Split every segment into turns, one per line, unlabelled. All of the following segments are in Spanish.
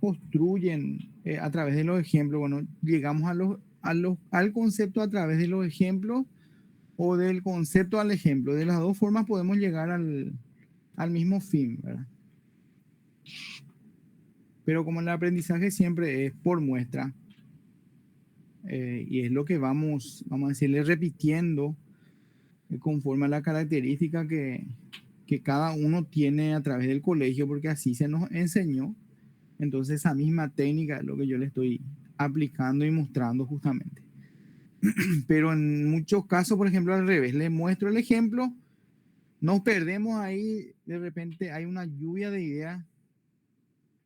construyen a través de los ejemplos. Bueno, llegamos al concepto a través de los ejemplos o del concepto al ejemplo. De las dos formas podemos llegar al mismo fin, ¿verdad? Pero como el aprendizaje siempre es por muestra, y es lo que vamos a decirle, repitiendo conforme a la característica que cada uno tiene a través del colegio, porque así se nos enseñó. Entonces esa misma técnica es lo que yo le estoy aplicando y mostrando justamente. Pero en muchos casos, por ejemplo, al revés, le muestro el ejemplo, nos perdemos ahí, de repente hay una lluvia de ideas,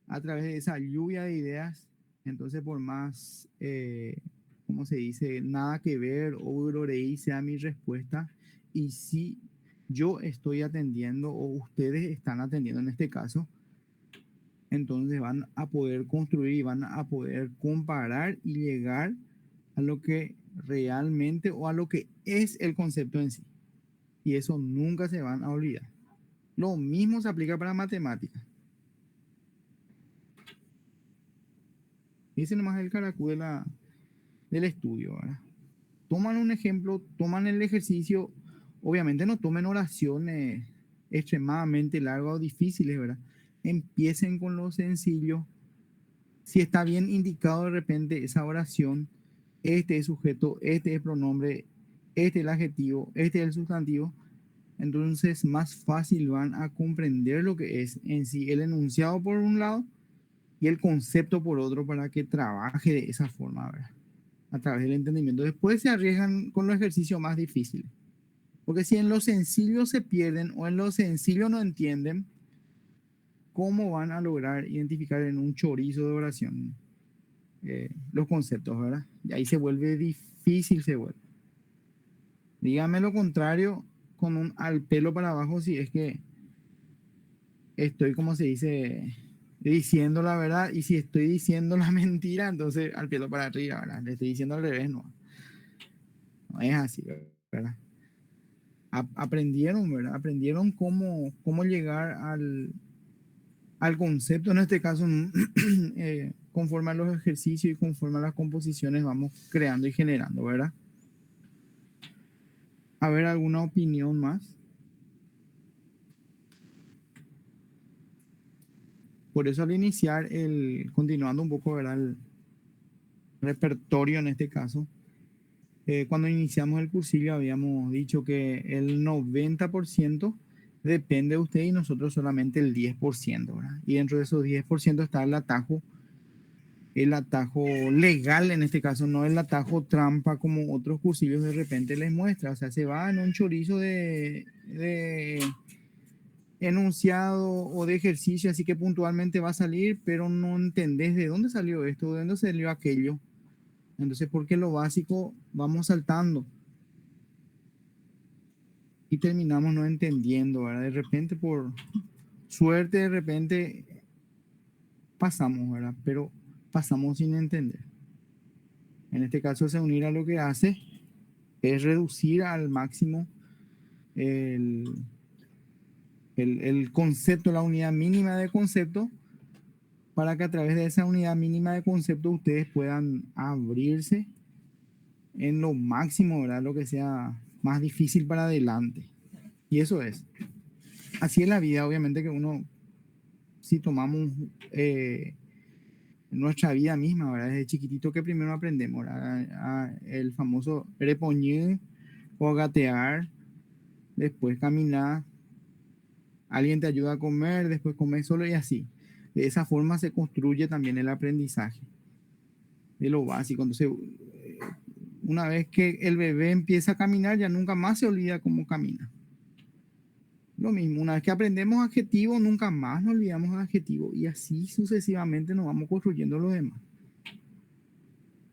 a través de esa lluvia de ideas, entonces por más, ¿cómo se dice? Nada que ver o gloreí sea mi respuesta, y si yo estoy atendiendo o ustedes están atendiendo en este caso, entonces van a poder construir y van a poder comparar y llegar a lo que realmente o a lo que es el concepto en sí. Y eso nunca se van a olvidar. Lo mismo se aplica para matemáticas. Y ese nomás es el caracú del estudio, ¿verdad? Toman un ejemplo, toman el ejercicio, obviamente no tomen oraciones extremadamente largas o difíciles, ¿verdad? Empiecen con lo sencillo. Si está bien indicado de repente esa oración, este es sujeto, este es pronombre, este es el adjetivo, este es el sustantivo, entonces más fácil van a comprender lo que es en sí el enunciado por un lado y el concepto por otro para que trabaje de esa forma, ¿verdad? A través del entendimiento. Después se arriesgan con los ejercicios más difíciles. Porque si en lo sencillo se pierden o en lo sencillo no entienden, ¿cómo van a lograr identificar en un chorizo de oración los conceptos, verdad? Y ahí se vuelve difícil, se vuelve. Dígame lo contrario con un al pelo para abajo si es que estoy, como se dice, diciendo la verdad, y si estoy diciendo la mentira, entonces al pelo para arriba, ¿verdad? Le estoy diciendo al revés, no. No es así, ¿verdad? Aprendieron, ¿verdad? Aprendieron cómo llegar al concepto, en este caso, conforme a los ejercicios y conforme a las composiciones vamos creando y generando, ¿verdad? A ver, ¿alguna opinión más? Por eso al iniciar, continuando un poco, ¿verdad? El repertorio en este caso, cuando iniciamos el cursillo habíamos dicho que el 90% depende de usted y nosotros solamente el 10%, ¿verdad? Y dentro de esos 10% está el atajo legal en este caso, no el atajo trampa como otros cursillos de repente les muestra. O sea, se va en un chorizo de enunciado o de ejercicio, así que puntualmente va a salir, pero no entendés de dónde salió esto, de dónde salió aquello. Entonces, porque lo básico vamos saltando y terminamos no entendiendo, ¿verdad? De repente, por suerte, de repente pasamos, ¿verdad? Pero pasamos sin entender. En este caso, se unir a lo que hace es reducir al máximo el, el concepto, la unidad mínima de concepto, para que a través de esa unidad mínima de concepto ustedes puedan abrirse en lo máximo, ¿verdad? Lo que sea más difícil para adelante. Y eso es. Así es la vida, obviamente que uno, si tomamos nuestra vida misma, ¿verdad? Desde chiquitito que primero aprendemos, ¿verdad? El famoso repoñer o gatear, después caminar, alguien te ayuda a comer, después comer solo y así. De esa forma se construye también el aprendizaje de lo básico. Entonces, una vez que el bebé empieza a caminar, ya nunca más se olvida cómo camina. Lo mismo, una vez que aprendemos adjetivos, nunca más nos olvidamos de adjetivos y así sucesivamente nos vamos construyendo los demás.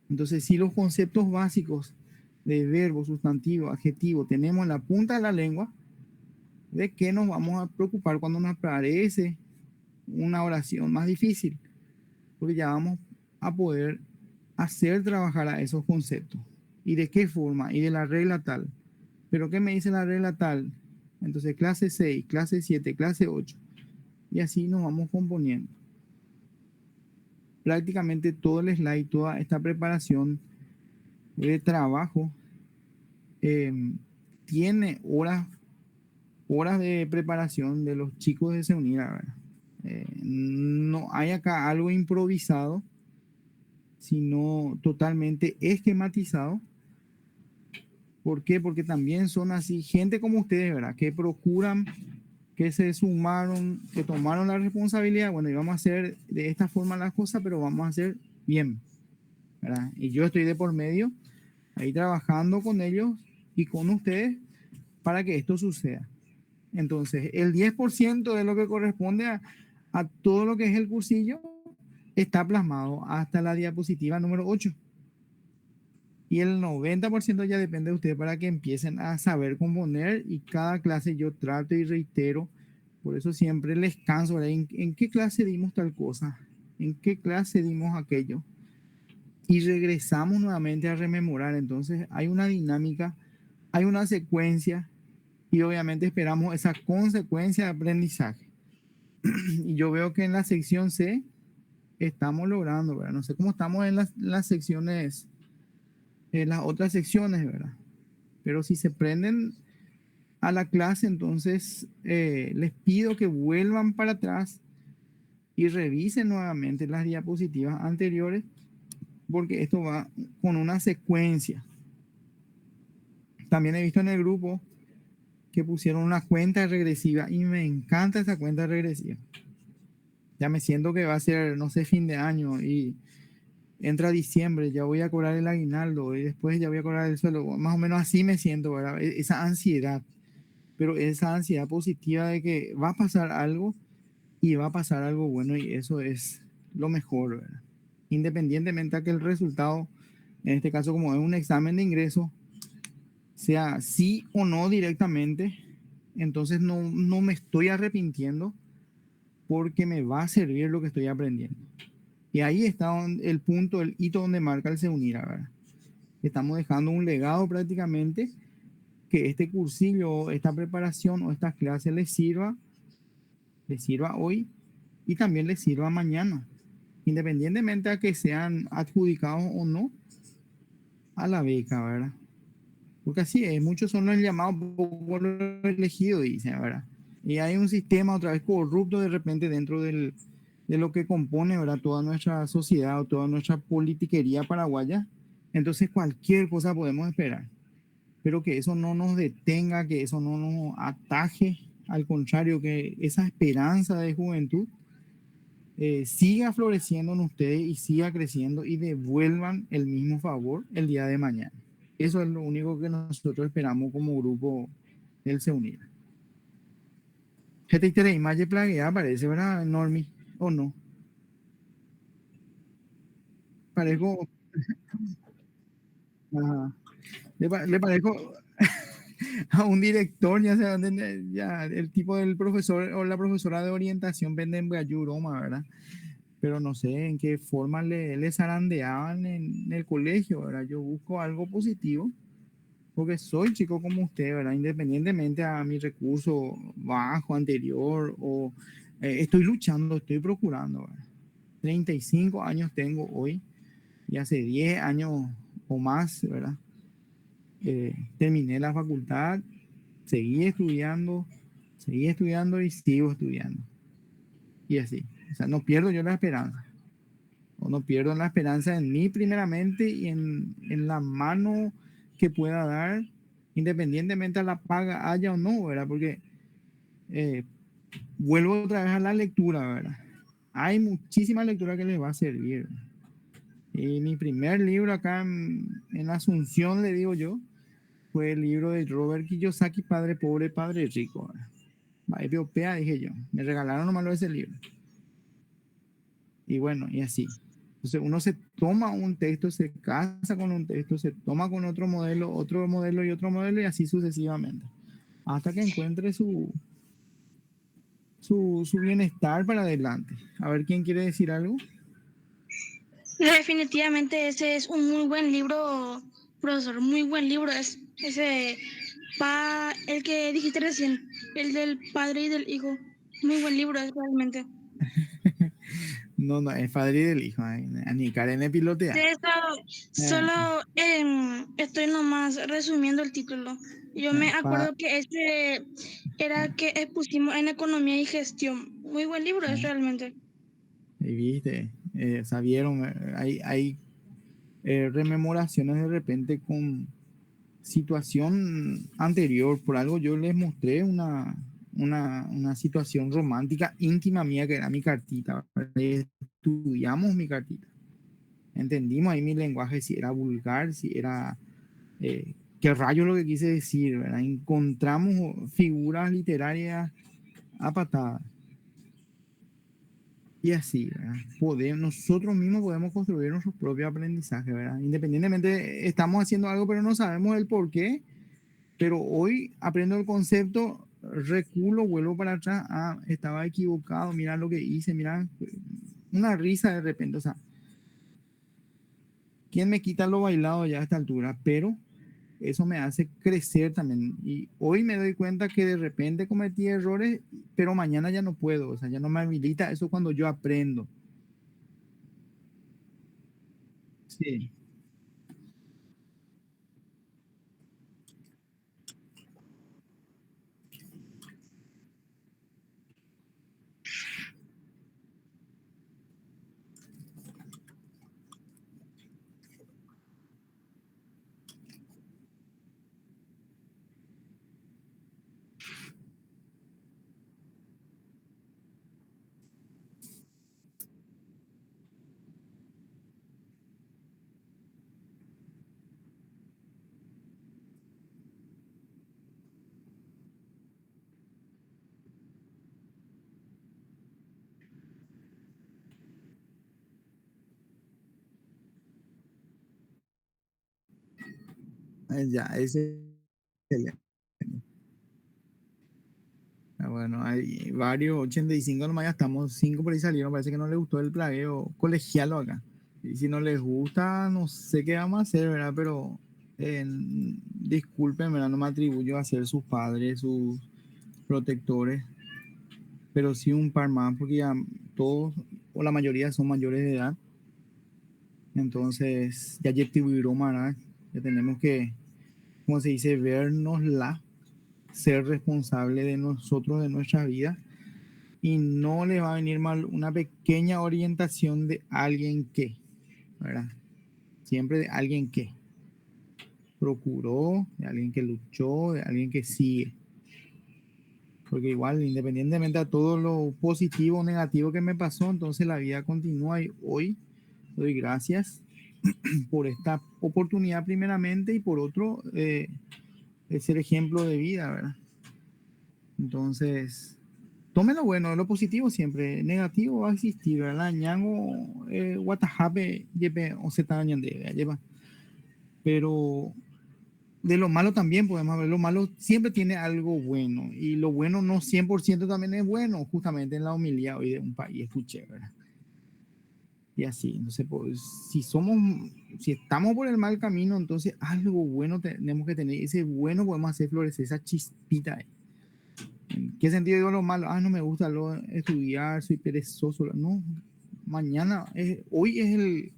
Entonces, si los conceptos básicos de verbo, sustantivo, adjetivo tenemos en la punta de la lengua, ¿de qué nos vamos a preocupar cuando nos aparece una oración más difícil? Porque ya vamos a poder hacer trabajar a esos conceptos. ¿Y de qué forma? Y de la regla tal. ¿Pero qué me dice la regla tal? Entonces, clase 6, clase 7, clase 8. Y así nos vamos componiendo. prácticamente todo el slide, toda esta preparación de trabajo eh, tiene horas de preparación de los chicos de SEUNIRA, ¿verdad? No hay acá algo improvisado, sino totalmente esquematizado. ¿Por qué? Porque también son así, gente como ustedes, ¿verdad? Que procuran, que se sumaron, que tomaron la responsabilidad, bueno, y vamos a hacer de esta forma las cosas, pero vamos a hacer bien, ¿verdad? Y yo estoy de por medio, ahí trabajando con ellos y con ustedes para que esto suceda. Entonces, el 10% de lo que corresponde a todo lo que es el cursillo está plasmado hasta la diapositiva número 8. Y el 90% ya depende de ustedes para que empiecen a saber componer y cada clase yo trato y reitero, por eso siempre les canso, ¿verdad? ¿En qué clase dimos tal cosa? ¿En qué clase dimos aquello? Y regresamos nuevamente a rememorar. Entonces hay una dinámica, hay una secuencia y obviamente esperamos esa consecuencia de aprendizaje. Y yo veo que en la sección C estamos logrando, ¿verdad? No sé cómo estamos en las secciones, en las otras secciones, ¿verdad? Pero si se prenden a la clase, entonces les pido que vuelvan para atrás y revisen nuevamente las diapositivas anteriores, porque esto va con una secuencia. También he visto en el grupo que pusieron una cuenta regresiva y me encanta esa cuenta regresiva. Ya me siento que va a ser, no sé, fin de año y entra diciembre, ya voy a cobrar el aguinaldo y después ya voy a cobrar el sueldo. Más o menos así me siento, ¿verdad? Esa ansiedad, pero esa ansiedad positiva de que va a pasar algo y va a pasar algo bueno y eso es lo mejor, ¿verdad? Independientemente de que el resultado, en este caso como es un examen de ingreso, sea sí o no directamente, entonces no me estoy arrepintiendo porque me va a servir lo que estoy aprendiendo. Y ahí está el punto, el hito donde marca el SEUNIRA, ¿verdad? Estamos dejando un legado prácticamente que este cursillo, esta preparación o estas clases les sirva hoy y también les sirva mañana, independientemente a que sean adjudicados o no a la beca, ¿verdad? Porque así es, muchos son los llamados por los elegidos, dicen, ¿verdad? Y hay un sistema otra vez corrupto de repente dentro de lo que compone, ¿verdad? Toda nuestra sociedad o toda nuestra politiquería paraguaya. Entonces cualquier cosa podemos esperar, pero que eso no nos detenga, que eso no nos ataje, al contrario, que esa esperanza de juventud siga floreciendo en ustedes y siga creciendo y devuelvan el mismo favor el día de mañana. Eso es lo único que nosotros esperamos como grupo del Se Unida. Gente, te imagen plagueada parece, ¿verdad, Normi? ¿O no? Parezco, ajá, le parezco a un director, ya sea, ya, el tipo del profesor o la profesora de orientación venden broma, ¿verdad? Pero no sé en qué forma le zarandeaban en el colegio, ¿verdad? Yo busco algo positivo porque soy chico como usted, ¿verdad? Independientemente a mi recurso bajo, anterior, o estoy luchando, estoy procurando, ¿verdad? 35 años tengo hoy y hace 10 años o más, ¿verdad? Terminé la facultad, seguí estudiando y sigo estudiando. Y así, o sea, no pierdo yo la esperanza. O no pierdo la esperanza en mí primeramente y en la mano que pueda dar, independientemente a la paga haya o no, ¿verdad? Porque eh, vuelvo otra vez a la lectura, ¿verdad? Hay muchísima lectura que les va a servir. Y mi primer libro acá en Asunción, le digo yo, fue el libro de Robert Kiyosaki, Padre Pobre, Padre Rico, ¿verdad? Europea, dije yo. Me regalaron nomás ese libro. Y bueno, y así. Entonces uno se toma un texto, se casa con un texto, se toma con otro modelo y otro modelo y así sucesivamente. Hasta que encuentre su bienestar para adelante. A ver, ¿quién quiere decir algo?
Definitivamente ese es un muy buen libro, profesor, muy buen libro. Es ese, el que dijiste recién, el del padre y del hijo. Muy buen libro es realmente.
No, no, es padre del hijo. Ni Karen es pilotea.
De eso, solo estoy nomás resumiendo el título. Yo me
Pa-
acuerdo que ese era que expusimos en economía y gestión. Muy buen libro es realmente.
y viste, sabieron, hay rememoraciones de repente con situación anterior. Por algo yo les mostré una situación romántica íntima mía que era mi cartita. Estudiamos mi cartita. Entendimos ahí mi lenguaje, si era vulgar, si era... qué rayo lo que quise decir, ¿verdad? Encontramos figuras literarias a patadas. Y así, ¿verdad? Nosotros mismos podemos construir nuestro propio aprendizaje, ¿verdad? Independientemente, estamos haciendo algo, pero no sabemos el por qué. Pero hoy aprendo el concepto, reculo, vuelvo para atrás. Ah, estaba equivocado, mira lo que hice, mira, una risa de repente. O sea, ¿quién me quita lo bailado ya a esta altura? Pero eso me hace crecer también. Y hoy me doy cuenta que de repente cometí errores, pero mañana ya no puedo. O sea, ya no me habilita. Eso cuando yo aprendo. Sí. Ya, ese. Bueno, hay varios, 85 nomás ya estamos, 5 por ahí salieron, parece que no les gustó el plagueo colegialo acá. Y si no les gusta, no sé qué vamos a hacer, ¿verdad? Pero disculpen, ¿verdad? No me atribuyo a ser sus padres, sus protectores, pero sí un par más, porque ya todos o la mayoría son mayores de edad. Entonces, ya tuvieron, ¿verdad? Ya tenemos que, como se dice, vernosla, ser responsable de nosotros, de nuestra vida y no le va a venir mal una pequeña orientación de alguien que, ¿verdad? Siempre de alguien que procuró, de alguien que luchó, de alguien que sigue. Porque igual, independientemente de todo lo positivo o negativo que me pasó, entonces la vida continúa y hoy doy gracias por esta oportunidad primeramente y por otro, ser ejemplo de vida, ¿verdad? Entonces, tome lo bueno, lo positivo siempre, negativo va a existir, ¿verdad? Ñango, Watajape, Yepe, o Zetañande, lleva. Pero de lo malo también podemos ver, lo malo siempre tiene algo bueno, y lo bueno no 100% también es bueno, justamente en la homilía hoy de un país, escuché, ¿verdad? Y así, entonces, pues, si estamos por el mal camino, entonces algo bueno tenemos que tener, ese bueno podemos hacer florecer esa chispita ahí. ¿En qué sentido digo lo malo? Ah, no me gusta estudiar, soy perezoso. No, mañana, hoy es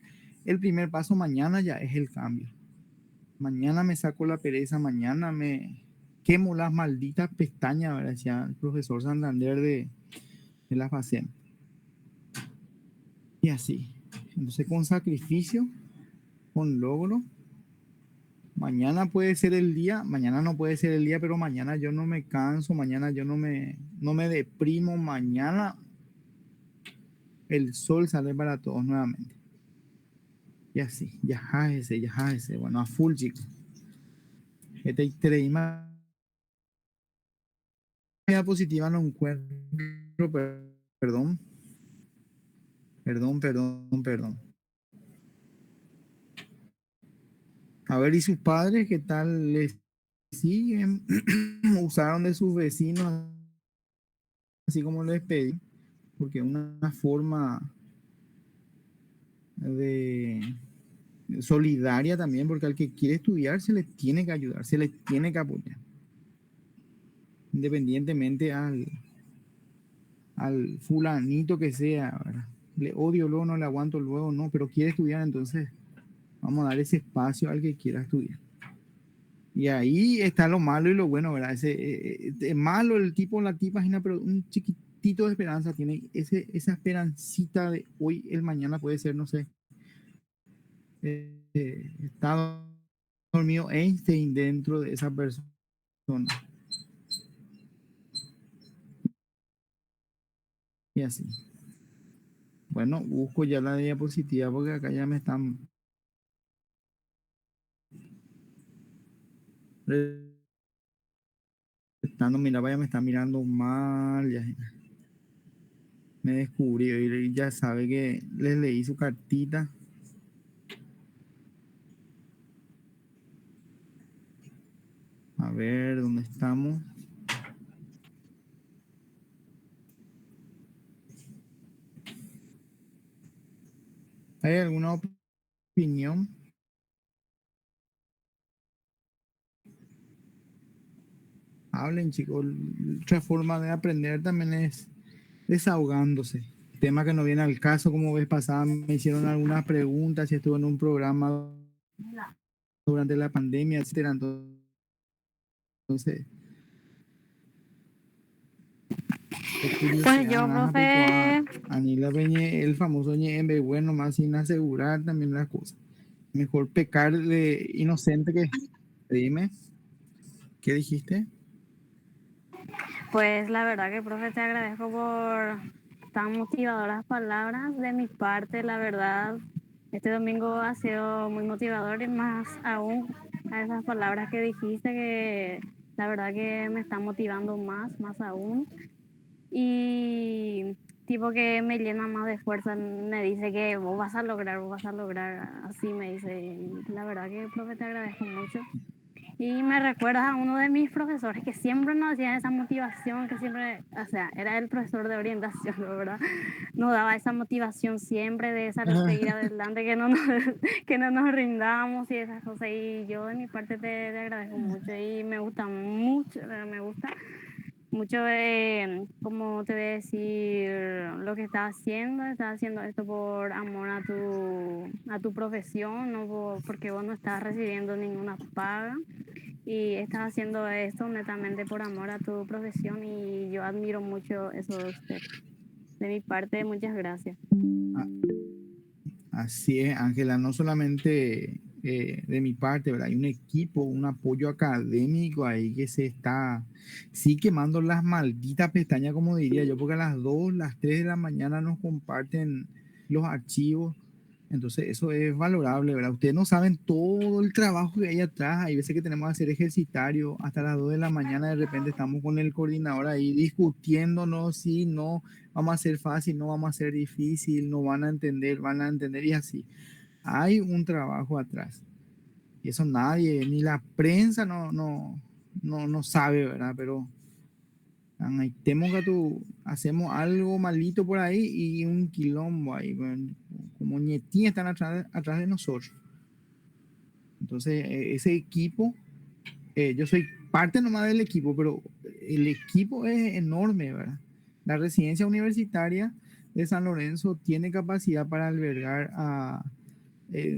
el primer paso, mañana ya es el cambio. Mañana me saco la pereza, mañana me quemo las malditas pestañas, ¿verdad? Decía el profesor Santander de la FACEM. Y así. Entonces, con sacrificio, con logro, mañana puede ser el día, mañana no puede ser el día, pero mañana yo no me canso, mañana yo no me deprimo, mañana el sol sale para todos nuevamente. Y así, ya jáese. Bueno, a full, chicos. Este más positiva no encuentro, perdón, perdón. A ver, ¿y sus padres qué tal les siguen? ¿Usaron de sus vecinos así como les pedí? Porque una forma de solidaria también, porque al que quiere estudiar se le tiene que ayudar, se le tiene que apoyar, independientemente al fulanito que sea, ¿verdad? le odio luego, no le aguanto luego, no, pero quiere estudiar, entonces vamos a dar ese espacio al que quiera estudiar. Y ahí está lo malo y lo bueno, ¿verdad? Es malo el tipo o la tipa, pero un chiquitito de esperanza tiene esa esperancita de hoy, el mañana puede ser, no sé, está dormido Einstein dentro de esa persona. Y así. Bueno, busco ya la diapositiva porque acá ya me están estando, mira, vaya, me está mirando mal, ya me descubrió y ya sabe que les leí su cartita. A ver, ¿dónde estamos? ¿Hay alguna opinión? Hablen, chicos. Otra forma de aprender también es desahogándose. Tema que no viene al caso, como vez pasada me hicieron algunas preguntas si estuve en un programa durante la pandemia, etcétera. Entonces, por
Pues
curiosidad,
yo,
nada más, pero a
profe,
Anila Peñe, el famoso Ñembe, bueno, más sin asegurar también las cosas. Mejor pecar de inocente que. Dime, ¿qué dijiste?
pues la verdad que, profe, te agradezco por tan motivadoras palabras de mi parte, la verdad. Este domingo ha sido muy motivador y más aún a esas palabras que dijiste que la verdad que me están motivando más aún. Y tipo que me llena más de fuerza, me dice que vos vas a lograr, así me dice. Y la verdad que, profe, te agradezco mucho. Y me recuerda a uno de mis profesores que siempre nos hacía esa motivación, que siempre, o sea, era el profesor de orientación, ¿verdad? Nos daba esa motivación siempre de seguir adelante, que no nos rindamos y esas cosas. Y yo de mi parte te agradezco mucho y me gusta mucho, me gusta mucho, como te voy a decir, lo que estás haciendo esto por amor a tu profesión, no porque vos no estás recibiendo ninguna paga y estás haciendo esto netamente por amor a tu profesión y yo admiro mucho eso de usted. De mi parte, muchas gracias.
Ah, así es, Ángela, no solamente de mi parte, ¿verdad? Hay un equipo, un apoyo académico ahí que se está, sí quemando las malditas pestañas, como diría yo, porque a las 2, las 3 de la mañana nos comparten los archivos. Entonces, eso es valorable, ¿verdad? Ustedes no saben todo el trabajo que hay atrás. Hay veces que tenemos que hacer ejercitario hasta las 2 de la mañana. De repente estamos con el coordinador ahí discutiéndonos si no vamos a hacer fácil, no vamos a hacer difícil, no van a entender y así. Hay un trabajo atrás. Y eso nadie, ni la prensa no sabe, ¿verdad? Pero tenemos que hacemos algo malito por ahí y un quilombo ahí, bueno, como ñetín están atrás de nosotros. Entonces, ese equipo, yo soy parte nomás del equipo, pero el equipo es enorme, ¿verdad? La residencia universitaria de San Lorenzo tiene capacidad para albergar a,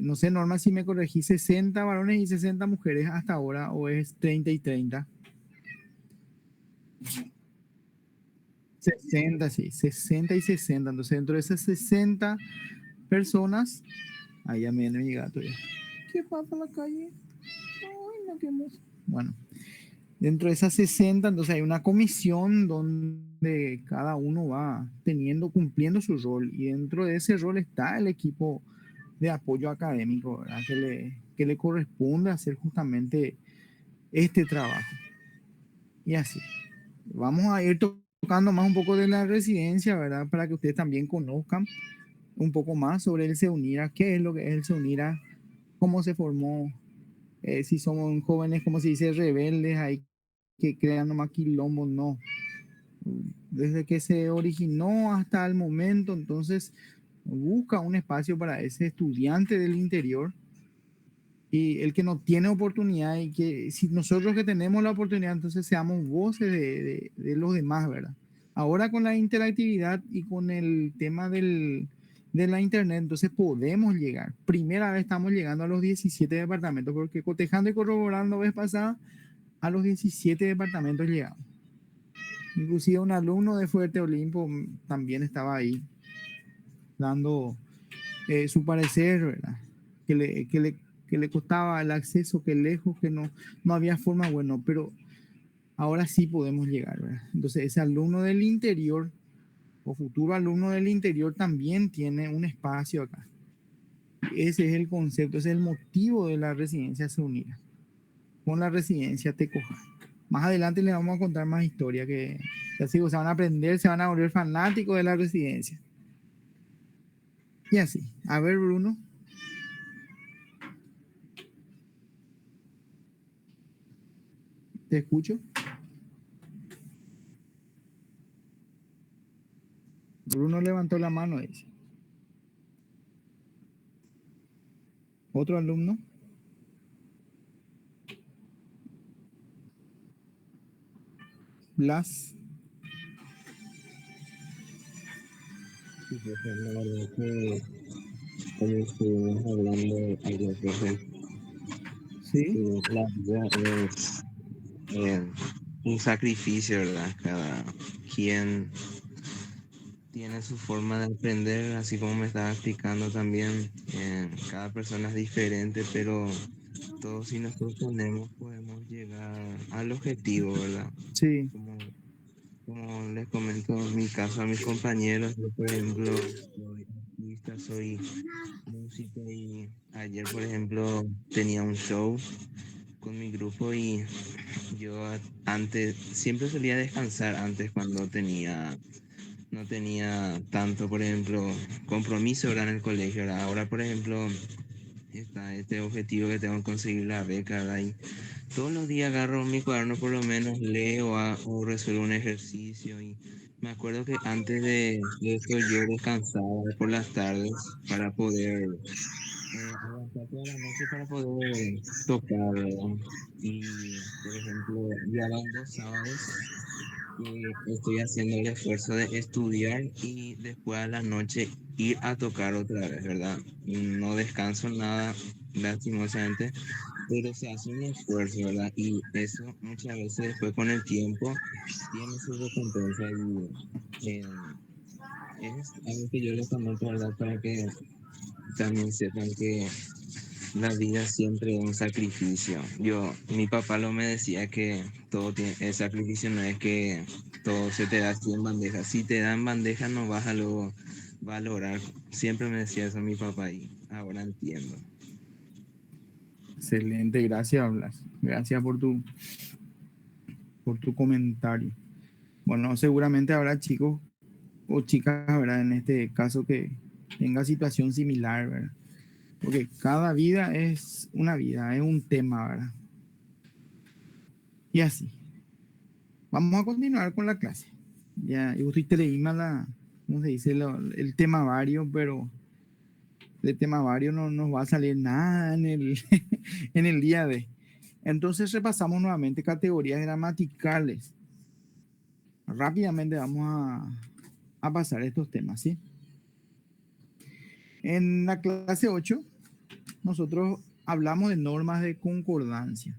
no sé, Norma, si me corregí, 60 varones y 60 mujeres hasta ahora, o es 30 y 30. 60, sí, 60 y 60. Entonces, dentro de esas 60 personas, ahí ya me viene mi gato ya. ¿Qué pasa en la calle? Ay, no, qué hermoso. Bueno, dentro de esas 60, entonces hay una comisión donde cada uno va cumpliendo su rol. Y dentro de ese rol está el equipo de apoyo académico, ¿verdad? Que le corresponde hacer justamente este trabajo. Y así. Vamos a ir tocando más un poco de la residencia, ¿verdad? Para que ustedes también conozcan un poco más sobre el CEUNIRA, qué es lo que es el CEUNIRA, cómo se formó, si somos jóvenes, como se dice, rebeldes, ahí que crean nomás quilombo, no. Desde que se originó hasta el momento, entonces busca un espacio para ese estudiante del interior y el que no tiene oportunidad y que si nosotros que tenemos la oportunidad, entonces seamos voces de los demás, ¿verdad? Ahora con la interactividad y con el tema de la internet, entonces podemos llegar. Primera vez estamos llegando a los 17 departamentos, porque cotejando y corroborando vez pasada, a los 17 departamentos llegamos. Inclusive un alumno de Fuerte Olimpo también estaba ahí dando su parecer, ¿verdad? Que le costaba el acceso, que lejos, que no había forma, bueno, pero ahora sí podemos llegar, ¿verdad? Entonces ese alumno del interior o futuro alumno del interior también tiene un espacio acá. Ese es el concepto, ese es el motivo de la residencia Se Unirá, con la residencia Tecoja. Más adelante les vamos a contar más historia que ya sigo, se van a aprender, se van a volver fanáticos de la residencia. Y así. A ver, Bruno. ¿Te escucho? Bruno levantó la mano, dice. ¿Otro alumno? Blas.
Sí, profe, la verdad que como estuvimos hablando ayer, profe,
Sí,
la vida es eh, un sacrificio, ¿verdad? Cada quien tiene su forma de aprender, así como me estaba explicando también. Cada persona es diferente, pero todos si nos proponemos podemos llegar al objetivo, ¿verdad?
sí,
Como, como les comento en mi caso a mis compañeros, yo por ejemplo soy artista, soy músico y ayer por ejemplo tenía un show con mi grupo y yo antes siempre solía descansar antes cuando no tenía tanto, por ejemplo, compromiso, ¿verdad? En el colegio, ¿verdad? Ahora, por ejemplo, está este objetivo que tengo que conseguir la beca, ¿verdad? Y todos los días agarro mi cuaderno, por lo menos leo o resuelvo un ejercicio. Y me acuerdo que antes de eso yo descansaba por las tardes para poder aguantar toda la noche para poder tocar, ¿verdad? Y, por ejemplo, ya van 2 sábados que estoy haciendo el esfuerzo de estudiar y después a la noche ir a tocar otra vez, ¿verdad? No descanso nada, lastimosamente, pero se hace un esfuerzo, ¿verdad? Y eso muchas veces después con el tiempo tiene su recompensa y es algo que yo les comento, ¿verdad? Para que también sepan que la vida siempre es un sacrificio. Mi papá lo me decía que todo tiene, el sacrificio no es que todo se te da así en bandeja. Si te dan bandeja no vas a luego valorar. Siempre me decía eso mi papá y ahora entiendo.
excelente, gracias, Blas. Gracias por tu comentario. Bueno, seguramente habrá chicos o chicas, ¿verdad? En este caso que tenga situación similar, ¿verdad? Porque cada vida es una vida, es un tema, ¿verdad? Y así. Vamos a continuar con la clase. Ya, yo estoy leímos la, ¿cómo se dice? El tema vario, pero de tema vario no nos va a salir nada en el, en el día de. Entonces repasamos nuevamente categorías gramaticales. Rápidamente vamos a pasar estos temas, ¿sí? En la clase 8 nosotros hablamos de normas de concordancia.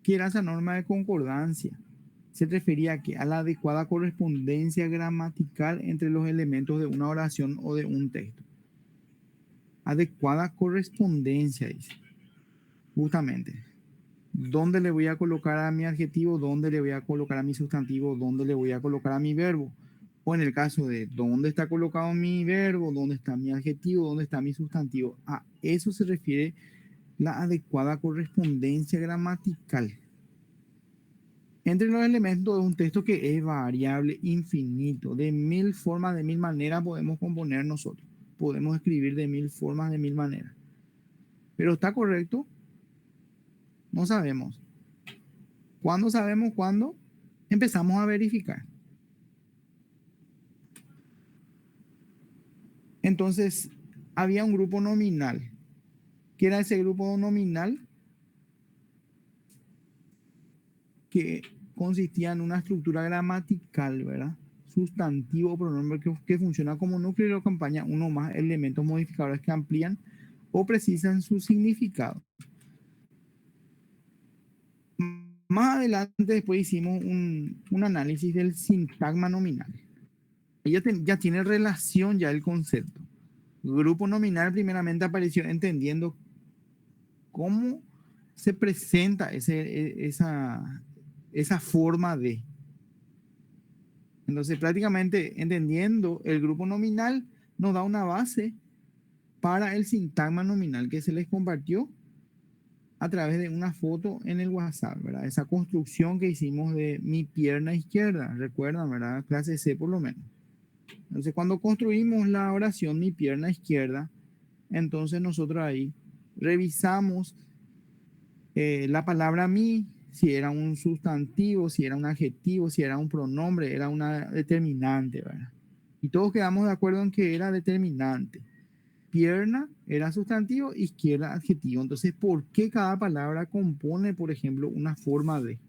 ¿Qué era esa norma de concordancia? Se refería a la adecuada correspondencia gramatical entre los elementos de una oración o de un texto. Adecuada correspondencia, dice. Justamente. ¿Dónde le voy a colocar a mi adjetivo? ¿Dónde le voy a colocar a mi sustantivo? ¿Dónde le voy a colocar a mi verbo? O en el caso de dónde está colocado mi verbo, dónde está mi adjetivo, dónde está mi sustantivo. A eso se refiere la adecuada correspondencia gramatical entre los elementos de un texto que es variable, infinito. De mil formas, de mil maneras podemos componer nosotros. Podemos escribir de mil formas, de mil maneras. Pero ¿está correcto? No sabemos. ¿Cuándo sabemos? ¿Cuándo? Empezamos a verificar. Entonces, había un grupo nominal. ¿Qué era ese grupo nominal? Que consistía en una estructura gramatical, ¿verdad? sustantivo o pronombre que funciona como núcleo y lo acompaña uno o más elementos modificadores que amplían o precisan su significado. Más adelante después hicimos un análisis del sintagma nominal. Ya tiene relación ya el concepto. Grupo nominal primeramente apareció entendiendo cómo se presenta esa forma de. Entonces, prácticamente entendiendo el grupo nominal nos da una base para el sintagma nominal que se les compartió a través de una foto en el WhatsApp, ¿verdad? Esa construcción que hicimos de mi pierna izquierda, recuerdan, ¿verdad? Clase C por lo menos. Entonces, cuando construimos la oración mi pierna izquierda, entonces nosotros ahí revisamos la palabra mi, si era un sustantivo, si era un adjetivo, si era un pronombre, era una determinante, ¿verdad? Y todos quedamos de acuerdo en que era determinante. Pierna era sustantivo, izquierda adjetivo. Entonces, ¿por qué cada palabra compone, por ejemplo, una forma de?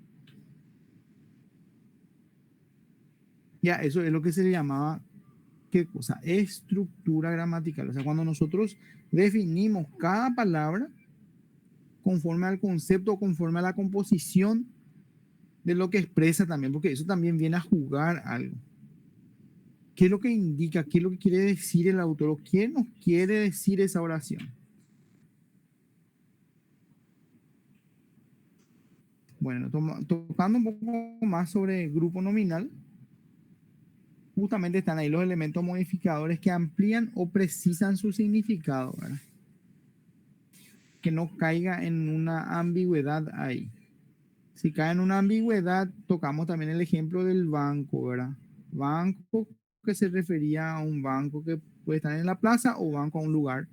Ya, eso es lo que se le llamaba, ¿qué cosa? Estructura gramatical. O sea, cuando nosotros definimos cada palabra conforme al concepto, conforme a la composición de lo que expresa también, porque eso también viene a jugar algo. ¿Qué es lo que indica? ¿Qué es lo que quiere decir el autor? ¿O qué nos quiere decir esa oración? Bueno, tocando un poco más sobre grupo nominal, justamente están ahí los elementos modificadores que amplían o precisan su significado, ¿verdad? Que no caiga en una ambigüedad ahí. Si cae en una ambigüedad, tocamos también el ejemplo del banco, ¿verdad? Banco que se refería a un banco que puede estar en la plaza o banco a un lugar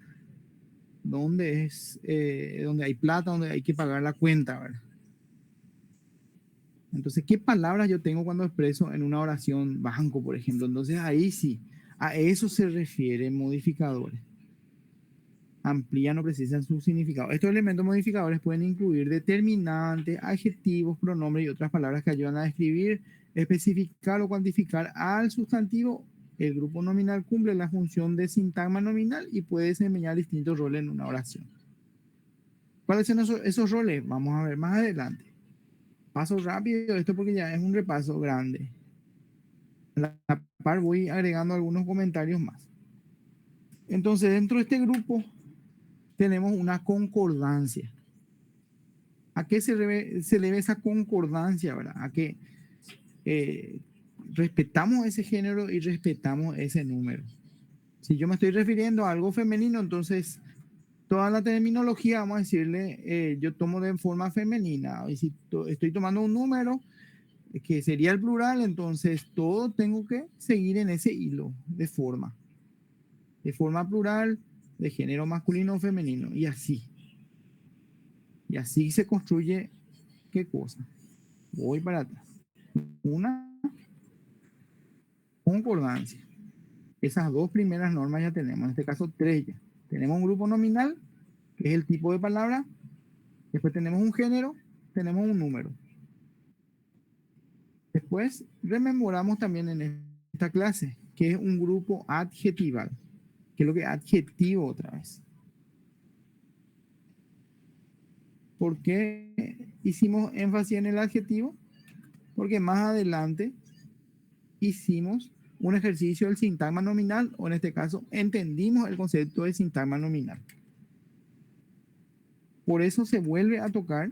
donde donde hay plata, donde hay que pagar la cuenta, ¿verdad? Entonces, ¿qué palabras yo tengo cuando expreso en una oración banco, por ejemplo? Entonces, ahí sí, a eso se refiere modificadores. Amplían o precisan su significado. Estos elementos modificadores pueden incluir determinantes, adjetivos, pronombres y otras palabras que ayudan a describir, especificar o cuantificar al sustantivo. El grupo nominal cumple la función de sintagma nominal y puede desempeñar distintos roles en una oración. ¿Cuáles son esos roles? Vamos a ver más adelante. Paso rápido esto porque ya es un repaso grande. A la par voy agregando algunos comentarios más. Entonces, dentro de este grupo tenemos una concordancia. ¿A qué se debe esa concordancia, verdad? A que respetamos ese género y respetamos ese número. Si yo me estoy refiriendo a algo femenino, entonces toda la terminología, vamos a decirle, yo tomo de forma femenina. Y si estoy tomando un número, que sería el plural, entonces todo tengo que seguir en ese hilo de forma plural, de género masculino o femenino, y así. Y así se construye, ¿qué cosa? Voy para atrás. Una concordancia. Esas dos primeras normas ya tenemos, en este caso tres ya. Tenemos un grupo nominal, que es el tipo de palabra. Después tenemos un género, tenemos un número. Después rememoramos también en esta clase, que es un grupo adjetival, que es lo que es adjetivo otra vez. ¿Por qué hicimos énfasis en el adjetivo? Porque más adelante hicimos un ejercicio del sintagma nominal, o en este caso entendimos el concepto de sintagma nominal. Por eso se vuelve a tocar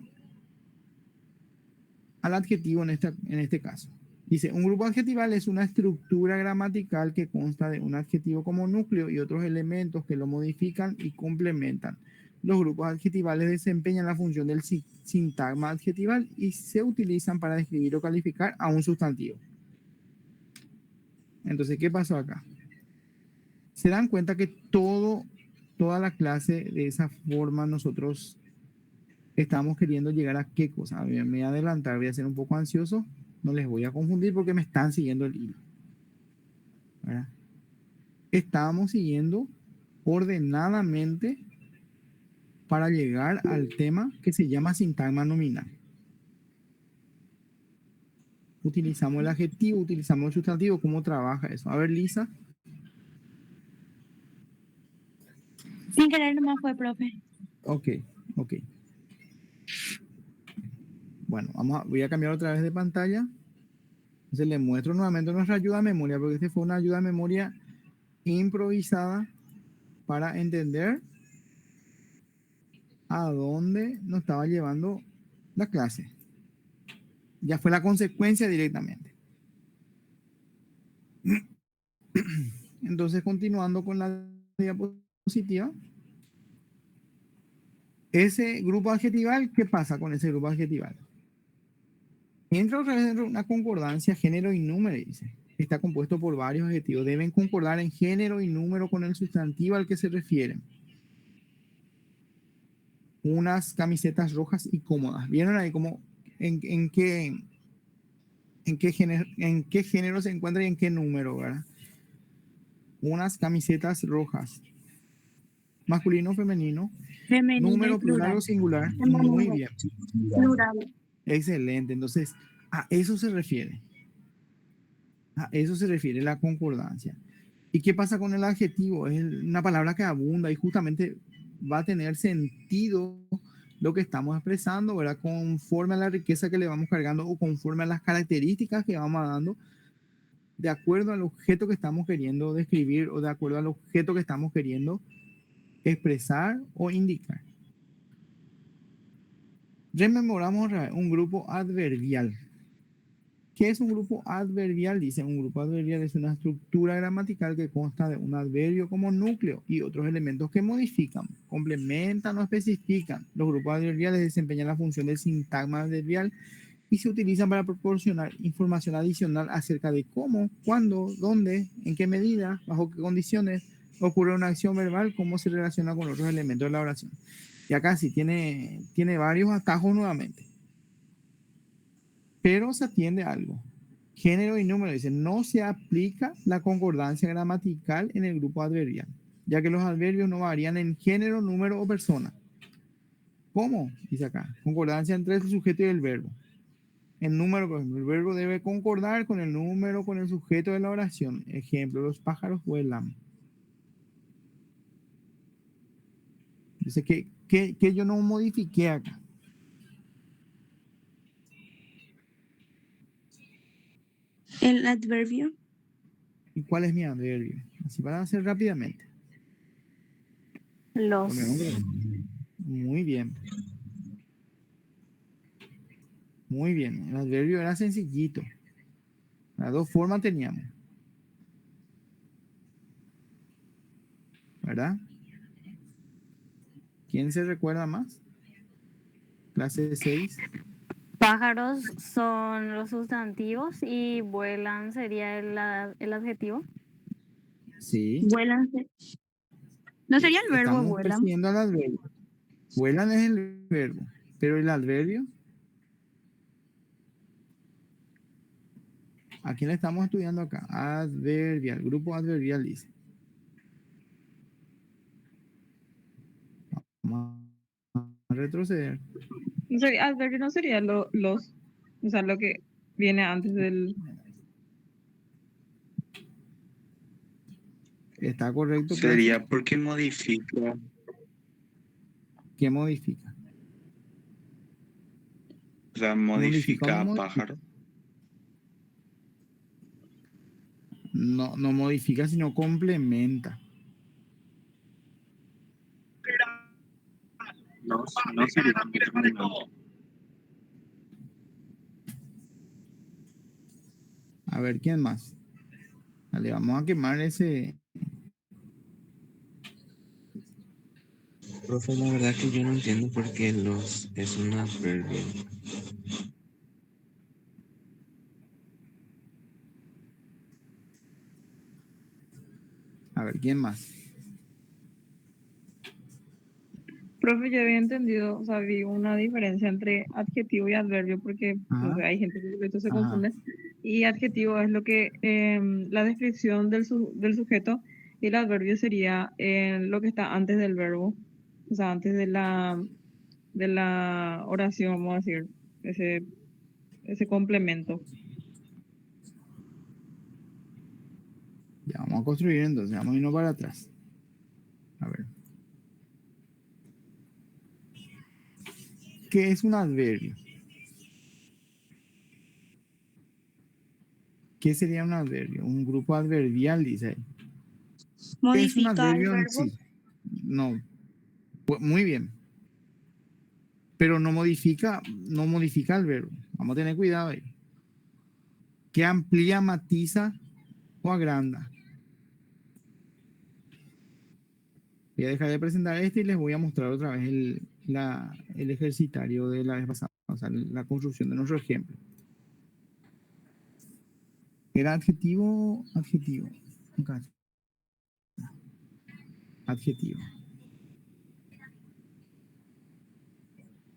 al adjetivo en este caso. Dice, un grupo adjetival es una estructura gramatical que consta de un adjetivo como núcleo y otros elementos que lo modifican y complementan. Los grupos adjetivales desempeñan la función del sintagma adjetival y se utilizan para describir o calificar a un sustantivo. Entonces, ¿qué pasó acá? Se dan cuenta que toda la clase de esa forma nosotros estamos queriendo llegar a qué cosa. Me voy a adelantar, voy a ser un poco ansioso, no les voy a confundir porque me están siguiendo el hilo, ¿verdad? Estamos siguiendo ordenadamente para llegar al tema que se llama sintagma nominal. utilizamos el adjetivo, utilizamos el sustantivo, ¿cómo trabaja eso? A ver, Lisa.
Sin querer nomás fue, profe.
Ok. Bueno, voy a cambiar otra vez de pantalla. Entonces le muestro nuevamente nuestra ayuda de memoria, porque esta fue una ayuda de memoria improvisada para entender a dónde nos estaba llevando la clase. Ya fue la consecuencia directamente. Entonces, continuando con la diapositiva, ese grupo adjetival, ¿qué pasa con ese grupo adjetival? Entra otra vez dentro de una concordancia género y número, dice. Está compuesto por varios adjetivos. Deben concordar en género y número con el sustantivo al que se refieren. Unas camisetas rojas y cómodas. ¿Vieron ahí cómo en qué género se encuentra y en qué número, verdad? Unas camisetas rojas. Masculino, femenino.
Femenino
Número
y
plural
plural.
o singular.
Femenino.
Muy bien.
Plural.
Excelente. Entonces, a eso se refiere. A eso se refiere la concordancia. ¿Y qué pasa con el adjetivo? Es una palabra que abunda y justamente va a tener sentido lo que estamos expresando, ¿verdad? Conforme a la riqueza que le vamos cargando o conforme a las características que vamos dando, de acuerdo al objeto que estamos queriendo describir o de acuerdo al objeto que estamos queriendo expresar o indicar. Rememoramos un grupo adverbial. ¿Qué es un grupo adverbial? Dice, un grupo adverbial es una estructura gramatical que consta de un adverbio como núcleo y otros elementos que modifican, complementan o especifican. Los grupos adverbiales desempeñan la función del sintagma adverbial y se utilizan para proporcionar información adicional acerca de cómo, cuándo, dónde, en qué medida, bajo qué condiciones ocurre una acción verbal, cómo se relaciona con otros elementos de la oración. Y acá sí tiene varios atajos nuevamente. Pero se atiende a algo. Género y número. Dice, no se aplica la concordancia gramatical en el grupo adverbial, ya que los adverbios no varían en género, número o persona. ¿Cómo? Dice acá, concordancia entre el sujeto y el verbo. En número, por ejemplo, el verbo debe concordar con el número, con el sujeto de la oración. Ejemplo, los pájaros vuelan. Dice que yo no modifiqué acá.
El adverbio.
¿Y cuál es mi adverbio? Así para hacer rápidamente.
Los.
Muy bien. Muy bien. El adverbio era sencillito. Las dos formas teníamos. ¿Verdad? ¿Quién se recuerda más? Clase 6.
Pájaros son los sustantivos y vuelan sería el adjetivo.
Sí.
Vuelan. ¿No sería el verbo
Estamos
vuelan?
persiguiendo al adverbio. Vuelan es el verbo. Pero el adverbio. ¿A quién le estamos estudiando acá? Adverbial. Grupo adverbial dice. Vamos a retroceder.
No sería, adverbio no sería los, o sea, lo que viene antes del...
Está correcto.
Sería porque modifica.
¿Qué modifica?
O sea, modifica a pájaro.
No modifica, sino complementa.
No sería.
A ver, ¿quién más? Vale, vamos a quemar ese.
Profe, la verdad que yo no entiendo por qué los es un adverbio.
A ver, ¿quién más?
Profe, yo había entendido, o sea, vi una diferencia entre adjetivo y adverbio porque
Ajá.
o sea, hay gente que esto se
Ajá.
confunde. Y adjetivo es lo que, la descripción del sujeto, y el adverbio sería lo que está antes del verbo, o sea, antes de la oración, vamos a decir, ese complemento.
Ya vamos a construir entonces, vamos a irnos para atrás. A ver. ¿Qué es un adverbio? ¿Qué sería un adverbio? Un grupo adverbial, dice ahí. ¿Qué es un
Modifica el
adverbio en
verbo.
sí? No. Muy bien. Pero no modifica el verbo. Vamos a tener cuidado ahí. ¿Qué amplía, matiza o agranda? Voy a dejar de presentar este y les voy a mostrar otra vez el ejercitario de la vez pasada, o sea, la construcción de nuestro ejemplo. Era adjetivo, adjetivo. Acá. Adjetivo.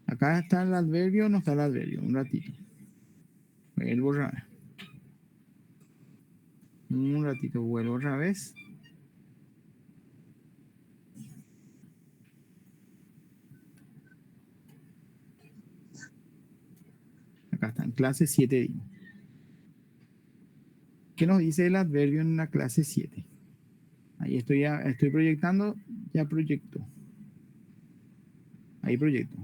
Acá está el adverbio, no está el adverbio. Un ratito. Vuelvo otra vez. Un ratito, vuelvo otra vez. Acá está, en clase 7. ¿Qué nos dice el adverbio en la clase 7? Ahí estoy proyectando, ya proyecto. Ahí proyecto.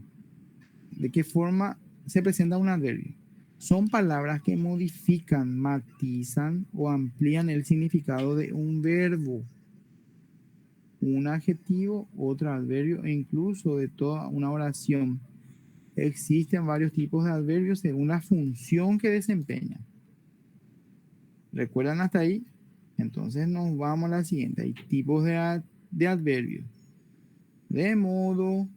¿De qué forma se presenta un adverbio? Son palabras que modifican, matizan o amplían el significado de un verbo, un adjetivo, otro adverbio e incluso de toda una oración. Existen varios tipos de adverbios según la función que desempeñan. ¿Recuerdan hasta ahí? Entonces nos vamos a la siguiente. Hay tipos de adverbios. De modo,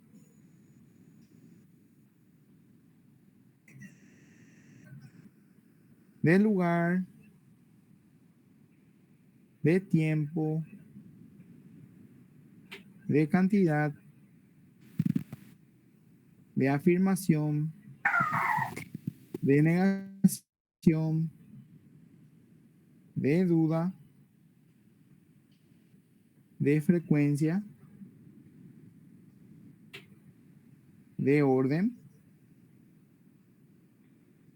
de lugar, de tiempo, de cantidad, de afirmación, de negación, de duda, de frecuencia, de orden,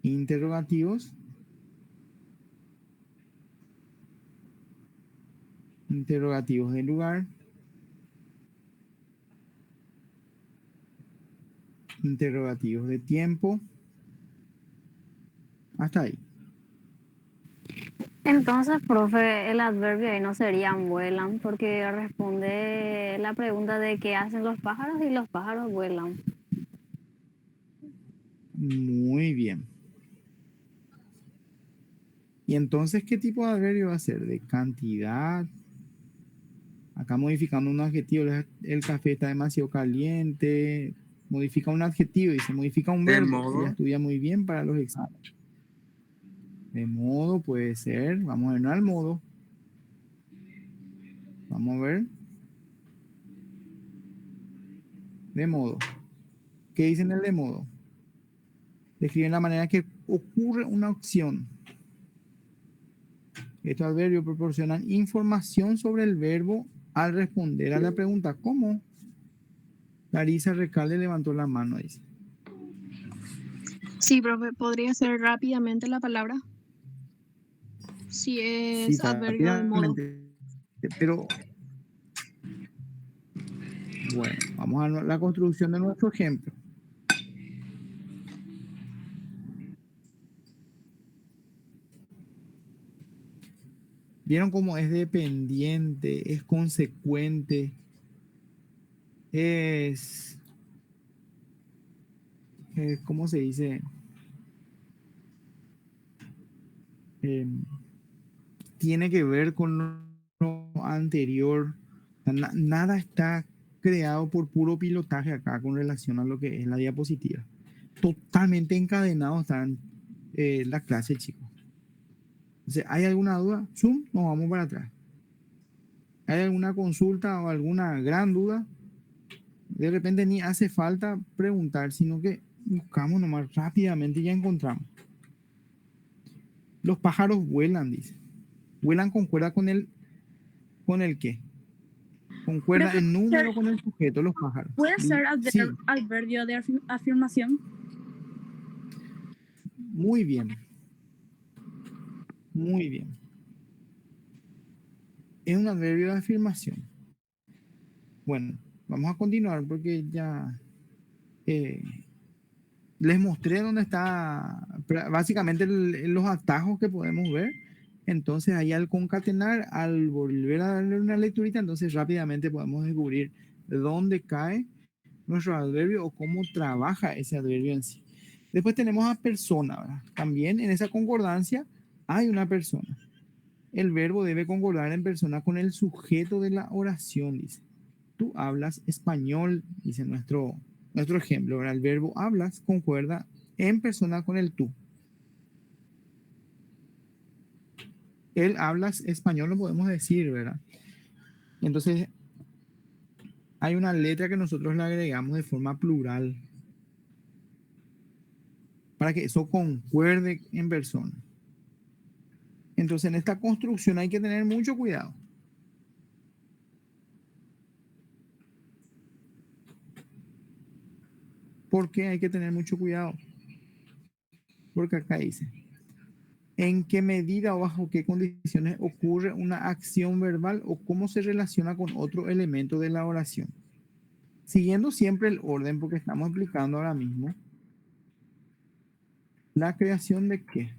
interrogativos, interrogativos de lugar, interrogativos de tiempo, hasta ahí.
Entonces, profe, el adverbio ahí no sería vuelan, porque responde la pregunta de qué hacen los pájaros y los pájaros vuelan.
Muy bien. Y entonces, ¿qué tipo de adverbio va a ser? De cantidad. Acá modificando un adjetivo, el café está demasiado caliente. Modifica un adjetivo y se modifica un
De
verbo.
modo.
Ella estudia muy bien para los exámenes. De modo puede ser. Vamos a ver al modo. Vamos a ver. De modo. ¿Qué dicen el de modo? Describen la manera que ocurre una acción. Estos adverbios proporcionan información sobre el verbo al responder a la pregunta ¿cómo? Larisa Recalde levantó la mano, dice.
Sí, profe, podría ser rápidamente la palabra. Si es
Sí,
adverbio de modo.
rápidamente. Pero, bueno, vamos a la construcción de nuestro ejemplo. ¿Vieron cómo es dependiente, es consecuente, ¿cómo se dice? Tiene que ver con lo anterior. Nada está creado por puro pilotaje acá con relación a lo que es la diapositiva. Totalmente encadenado están las clases, chicos. Entonces, ¿hay alguna duda? Zoom, nos vamos para atrás. ¿Hay alguna consulta o alguna gran duda? De repente ni hace falta preguntar, sino que buscamos nomás rápidamente y ya encontramos. Los pájaros vuelan, dice. Vuelan concuerda con el qué. Concuerda en número con el sujeto, los pájaros.
¿Puede ser
Sí,
adverbio de afirmación?
muy bien. Muy bien. es un adverbio de afirmación. Bueno, vamos a continuar porque ya les mostré dónde está básicamente los atajos que podemos ver. Entonces ahí al concatenar, al volver a darle una lecturita, entonces rápidamente podemos descubrir dónde cae nuestro adverbio o cómo trabaja ese adverbio en sí. Después tenemos a persona, ¿verdad? También en esa concordancia hay una persona. El verbo debe concordar en persona con el sujeto de la oración, dice. Tú hablas español, dice nuestro ejemplo, ¿verdad? El verbo hablas concuerda en persona con el tú. Él hablas español, lo podemos decir, ¿verdad? Entonces, hay una letra que nosotros le agregamos de forma plural para que eso concuerde en persona. Entonces, en esta construcción hay que tener mucho cuidado. ¿Por qué hay que tener mucho cuidado? Porque acá dice, ¿en qué medida o bajo qué condiciones ocurre una acción verbal o cómo se relaciona con otro elemento de la oración? Siguiendo siempre el orden, porque estamos aplicando ahora mismo la creación de qué?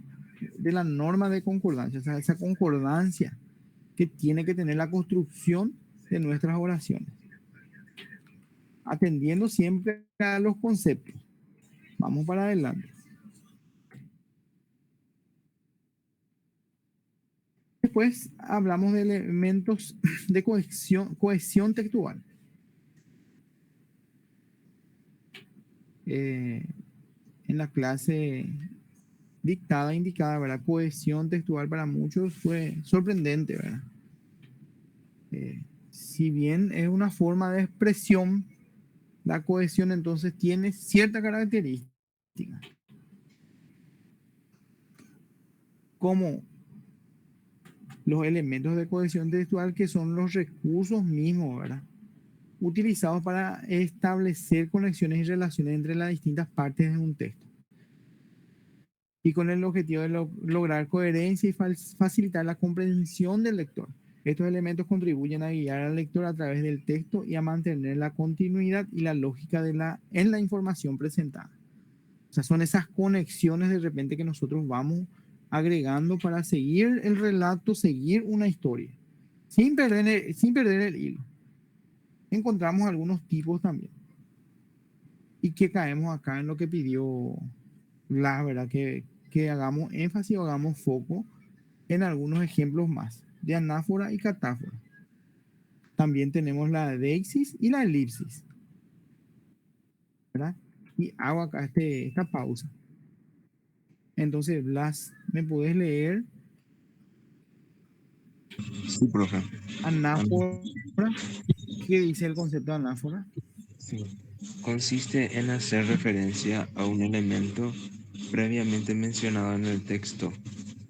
De la norma de concordancia, o sea, esa concordancia que tiene que tener la construcción de nuestras oraciones. Atendiendo siempre a los conceptos. Vamos para adelante. Después hablamos de elementos de cohesión textual. En la clase dictada, indicada, ¿verdad? Cohesión textual para muchos fue sorprendente, ¿verdad? Si bien es una forma de expresión, la cohesión entonces tiene cierta característica. Como los elementos de cohesión textual que son los recursos mismos, ¿verdad? Utilizados para establecer conexiones y relaciones entre las distintas partes de un texto. Y con el objetivo de lograr coherencia y facilitar la comprensión del lector. Estos elementos contribuyen a guiar al lector a través del texto y a mantener la continuidad y la lógica en la información presentada. O sea, son esas conexiones de repente que nosotros vamos agregando para seguir el relato, seguir una historia, sin perder el hilo. Encontramos algunos tipos también. Y que caemos acá en lo que pidió la verdad, que hagamos énfasis o hagamos foco en algunos ejemplos más, de anáfora y catáfora. También tenemos la deixis y la elipsis, ¿verdad? Y hago acá esta pausa. Entonces, Blas, ¿me puedes leer?
Sí, profe.
Anáfora. ¿Qué dice el concepto de anáfora?
Sí. Consiste en hacer referencia a un elemento previamente mencionado en el texto.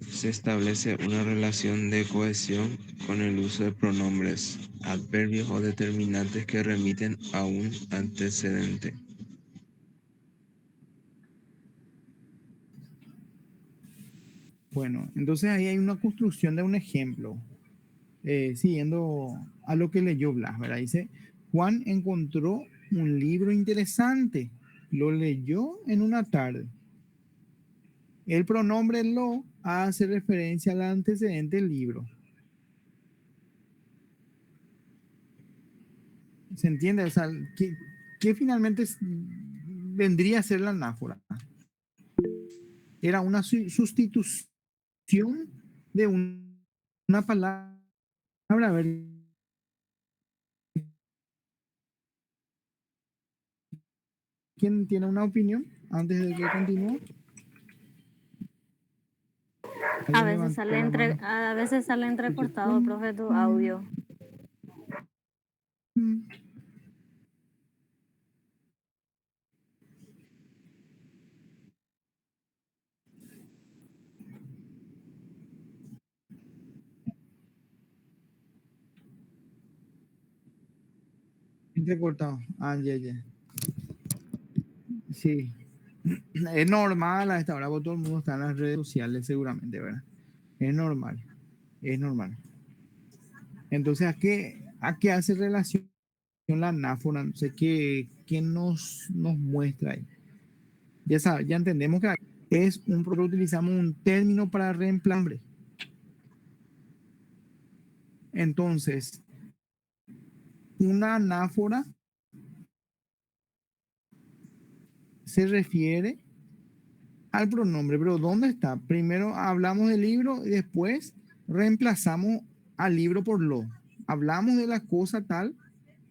Se establece una relación de cohesión con el uso de pronombres, adverbios o determinantes que remiten a un antecedente.
Bueno, entonces ahí hay una construcción de un ejemplo, siguiendo a lo que leyó Blas, ¿verdad? Dice, Juan encontró un libro interesante, lo leyó en una tarde. El pronombre lo hace referencia al antecedente del libro. ¿Se entiende? O sea, ¿qué finalmente vendría a ser la anáfora? Era una sustitución de una palabra. A ver, ¿quién tiene una opinión antes de que continúe?
A veces sale entrecortado, profe, tu audio.
Entrecortado. Ah, ya. Sí. Es normal a esta hora, porque todo el mundo está en las redes sociales seguramente, ¿verdad? Es normal. Entonces, a qué hace relación la anáfora? No sé qué nos muestra ahí. Ya entendemos que utilizamos un término para reemplazar. Entonces, una anáfora se refiere al pronombre, pero ¿dónde está? Primero hablamos del libro y después reemplazamos al libro por lo. Hablamos de la cosa tal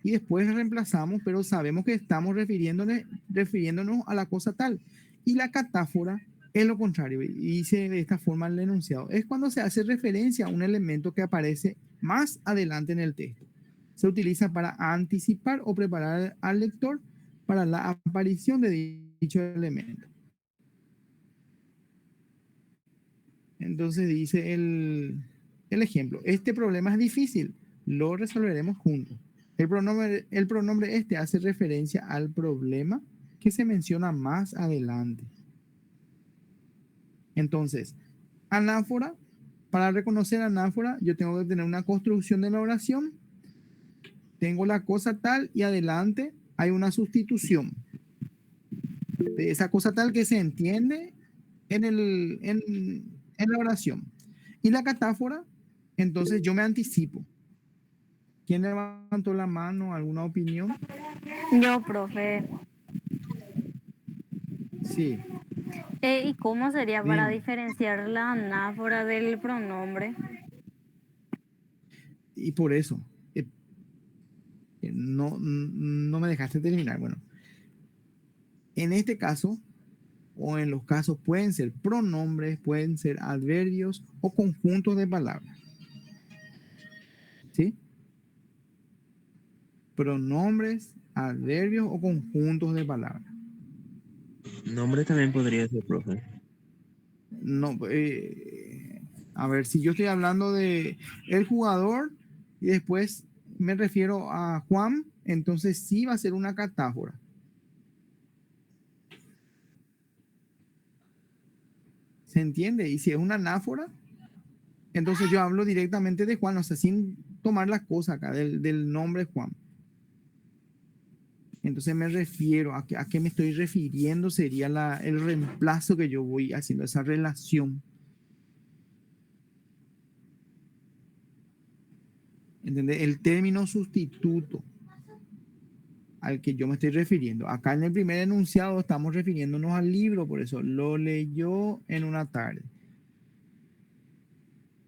y después reemplazamos, pero sabemos que estamos refiriéndonos a la cosa tal. Y la catáfora es lo contrario, y dice de esta forma el enunciado. Es cuando se hace referencia a un elemento que aparece más adelante en el texto. Se utiliza para anticipar o preparar al lector para la aparición de dicho elemento. Entonces dice el ejemplo, este problema es difícil, lo resolveremos juntos. El pronombre este hace referencia al problema que se menciona más adelante. Entonces, anáfora, para reconocer anáfora, yo tengo que tener una construcción de la oración, tengo la cosa tal y adelante hay una sustitución de esa cosa tal que se entiende en la oración. Y la catáfora, entonces yo me anticipo. ¿Quién levantó la mano? ¿Alguna opinión?
Yo, profe.
Sí.
¿Y cómo sería para
Dime.
diferenciar la anáfora del pronombre?
Y por eso, no me dejaste terminar. Bueno, en este caso, o en los casos, pueden ser pronombres, pueden ser adverbios o conjuntos de palabras. ¿Sí? Pronombres, adverbios o conjuntos de palabras.
Nombre también podría ser, profe.
No, a ver, si yo estoy hablando de el jugador y después me refiero a Juan, entonces sí va a ser una catáfora. ¿Se entiende? Y si es una anáfora, entonces yo hablo directamente de Juan, o sea, sin tomar las cosas acá del nombre Juan. Entonces me refiero a qué me estoy refiriendo, sería el reemplazo que yo voy haciendo, esa relación. ¿Entendés? El término sustituto al que yo me estoy refiriendo. Acá en el primer enunciado estamos refiriéndonos al libro, por eso lo leyó en una tarde.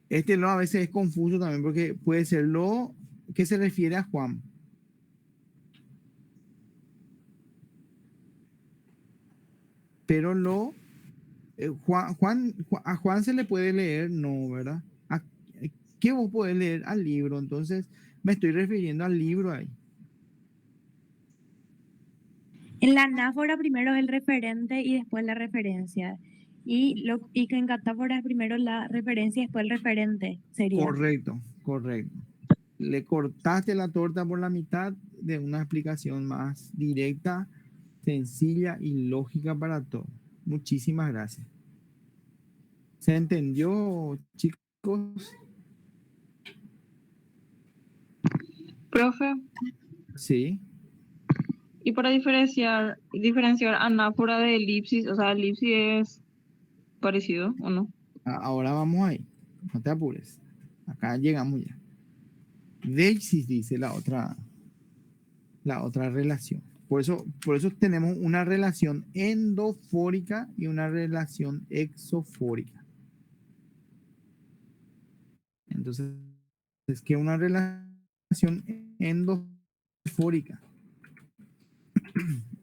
Este lo a veces es confuso también porque puede ser lo que se refiere a Juan. Pero a Juan se le puede leer, no, ¿verdad? ¿Qué vos podés leer al libro? Entonces me estoy refiriendo al libro ahí.
En la anáfora primero es el referente y después la referencia. Y que en catáfora es primero la referencia y después el referente sería.
Correcto. Le cortaste la torta por la mitad de una explicación más directa, sencilla y lógica para todos. Muchísimas gracias. ¿Se entendió, chicos?
Profe,
Sí.
y para diferenciar anáfora de elipsis, o sea, elipsis es parecido, ¿o no?
Ahora vamos ahí. No te apures. Acá llegamos ya. Deixis dice la otra relación. Por eso tenemos una relación endofórica y una relación exofórica. Entonces, es que una relación endofórica.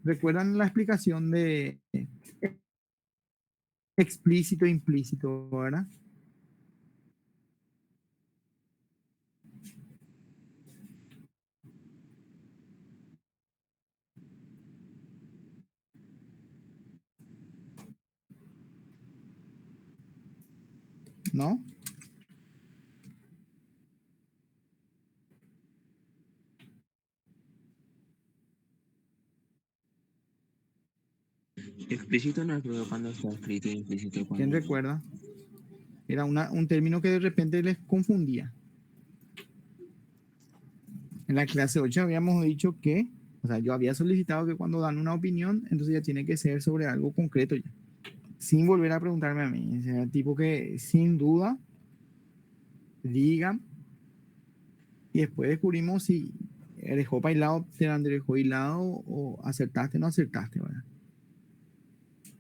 ¿Recuerdan la explicación de explícito e implícito, verdad? ¿No?
Explícito no creo cuando está escrito y implícito
¿Quién
cuando...
recuerda? Era un término que de repente les confundía. En la clase 8 habíamos dicho que, o sea, yo había solicitado que cuando dan una opinión, entonces ya tiene que ser sobre algo concreto ya, sin volver a preguntarme a mí. O sea, tipo que sin duda digan y después descubrimos si dejó bailado, te la dejó hilado o acertaste o no acertaste, ¿verdad?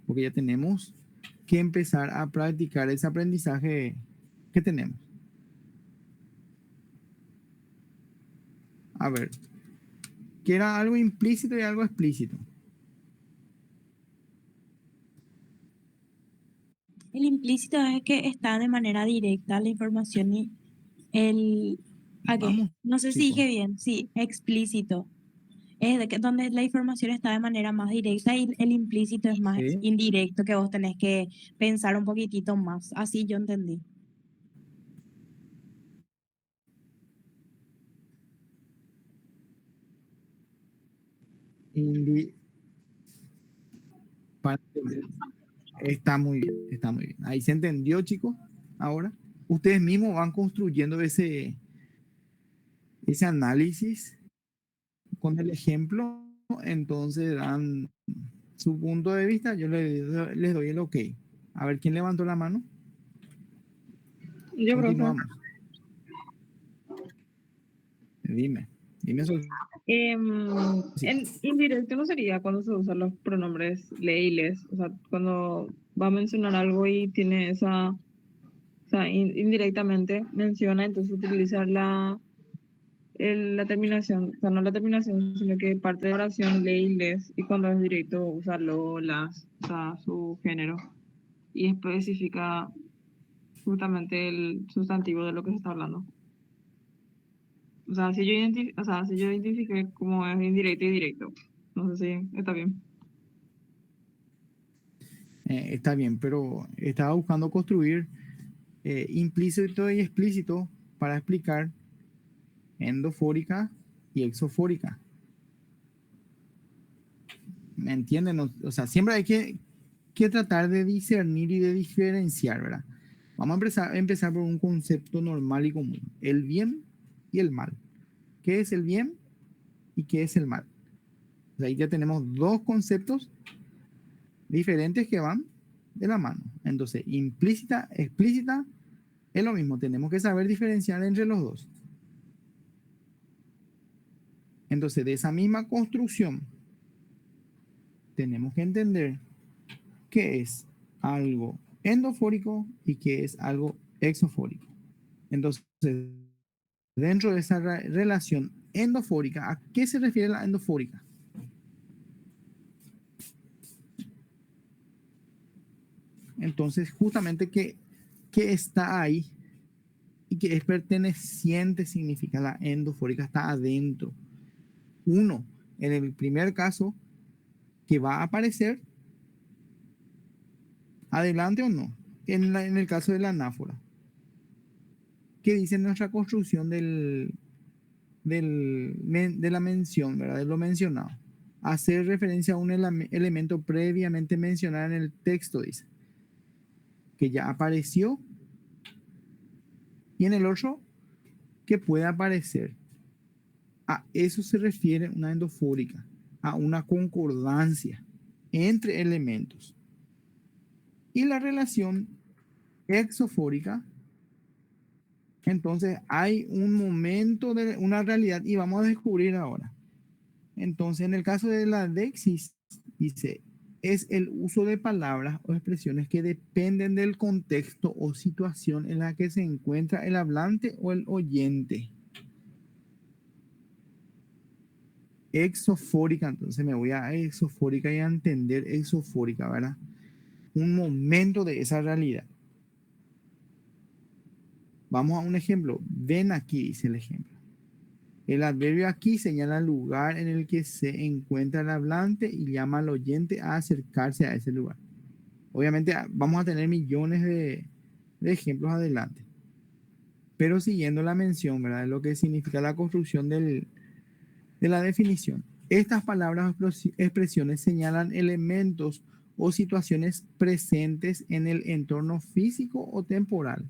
Porque ya tenemos que empezar a practicar ese aprendizaje que tenemos. A ver, que era algo implícito y algo explícito.
El implícito es que está de manera directa la información y el... ¿A qué?
Vamos,
No sé si
chicos.
dije bien, sí, explícito. Es de que, donde la información está de manera más directa y el implícito es más
Sí.
indirecto, que vos tenés que pensar un poquitito más. Así yo entendí.
Indi- para entender. Está muy bien, está muy bien. Ahí se entendió, chicos. Ahora, ustedes mismos van construyendo ese análisis con el ejemplo, entonces dan su punto de vista, yo les doy el ok. A ver, ¿quién levantó la mano?
Yo, profe.
Continuamos. Dime eso. Sí.
En indirecto no sería cuando se usan los pronombres le y les, o sea, cuando va a mencionar algo y tiene esa, o sea, indirectamente menciona, entonces utilizar la terminación, o sea, no la terminación, sino que parte de la oración le y les, y cuando es directo usa lo, las, o sea, su género, y especifica justamente el sustantivo de lo que se está hablando. O sea, si yo identifiqué como es indirecto y directo. No sé si está bien.
Está bien, pero estaba buscando construir implícito y explícito para explicar endofórica y exofórica. ¿Me entienden? O sea, siempre hay que tratar de discernir y de diferenciar, ¿verdad? Vamos a empezar por un concepto normal y común, el bien y el mal. ¿Qué es el bien y qué es el mal? O sea, ahí ya tenemos dos conceptos diferentes que van de la mano. Entonces, implícita, explícita, es lo mismo. Tenemos que saber diferenciar entre los dos. Entonces, de esa misma construcción, tenemos que entender qué es algo endofórico y qué es algo exofórico. Entonces, dentro de esa relación endofórica, ¿a qué se refiere la endofórica? Entonces, justamente que está ahí y que es perteneciente significa la endofórica, está adentro. Uno, en el primer caso, que va a aparecer adelante o no, en el caso de la anáfora. ¿Qué dice nuestra construcción de la mención, ¿verdad? De lo mencionado? Hacer referencia a un elemento previamente mencionado en el texto, dice, que ya apareció, y en el otro, que puede aparecer. A eso se refiere una endofórica, a una concordancia entre elementos. Y la relación exofórica, entonces hay un momento de una realidad y vamos a descubrir ahora. Entonces, en el caso de la dexis, dice, es el uso de palabras o expresiones que dependen del contexto o situación en la que se encuentra el hablante o el oyente. Exofórica, entonces me voy a exofórica y a entender exofórica, ¿verdad? Un momento de esa realidad. Vamos a un ejemplo. Ven aquí, dice el ejemplo. El adverbio aquí señala el lugar en el que se encuentra el hablante y llama al oyente a acercarse a ese lugar. Obviamente vamos a tener millones de ejemplos adelante. Pero siguiendo la mención, ¿verdad? De lo que significa la construcción de la definición. Estas palabras o expresiones señalan elementos o situaciones presentes en el entorno físico o temporal.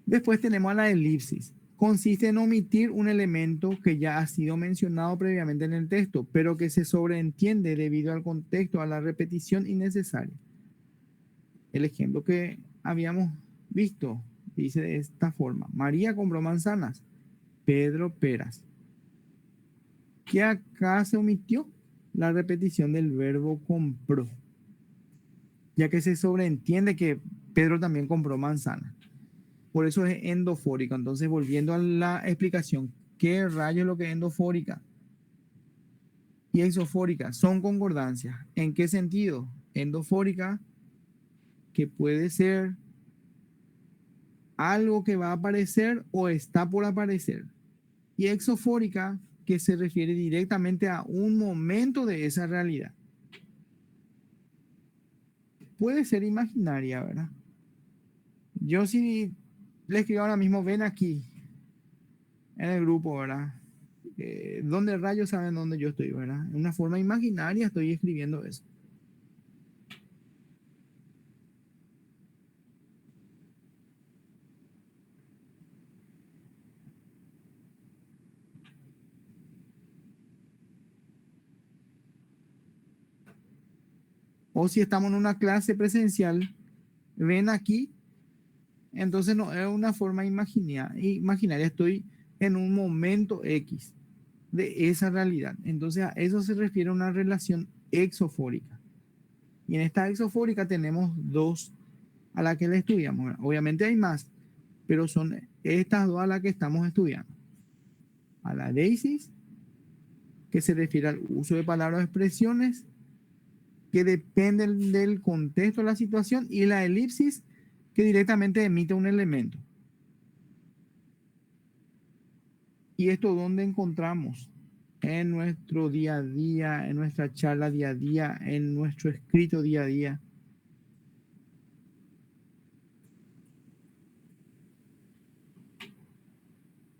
Después tenemos a la elipsis. Consiste en omitir un elemento que ya ha sido mencionado previamente en el texto, pero que se sobreentiende debido al contexto, a la repetición innecesaria. El ejemplo que habíamos visto dice de esta forma: María compró manzanas, Pedro peras. ¿Qué acá se omitió? La repetición del verbo compró, ya que se sobreentiende que Pedro también compró manzanas. Por eso es endofórica. Entonces, volviendo a la explicación, ¿qué rayo es lo que es endofórica y exofórica? Son concordancias. ¿En qué sentido? Endofórica, que puede ser algo que va a aparecer o está por aparecer. Y exofórica, que se refiere directamente a un momento de esa realidad. Puede ser imaginaria, ¿verdad? Yo si les escribo ahora mismo, ven aquí, en el grupo, ¿verdad? ¿Dónde rayos saben dónde yo estoy, verdad? En una forma imaginaria estoy escribiendo eso. O si estamos en una clase presencial, ven aquí, entonces no es una forma imaginaria, estoy en un momento X de esa realidad. Entonces a eso se refiere una relación exofórica. Y en esta exofórica tenemos dos a las que le estudiamos, ¿verdad? Obviamente hay más, pero son estas dos a las que estamos estudiando. A la desis, que se refiere al uso de palabras o expresiones que dependen del contexto de la situación, y la elipsis, que directamente emite un elemento. ¿Y esto dónde encontramos? En nuestro día a día, en nuestra charla día a día, en nuestro escrito día a día.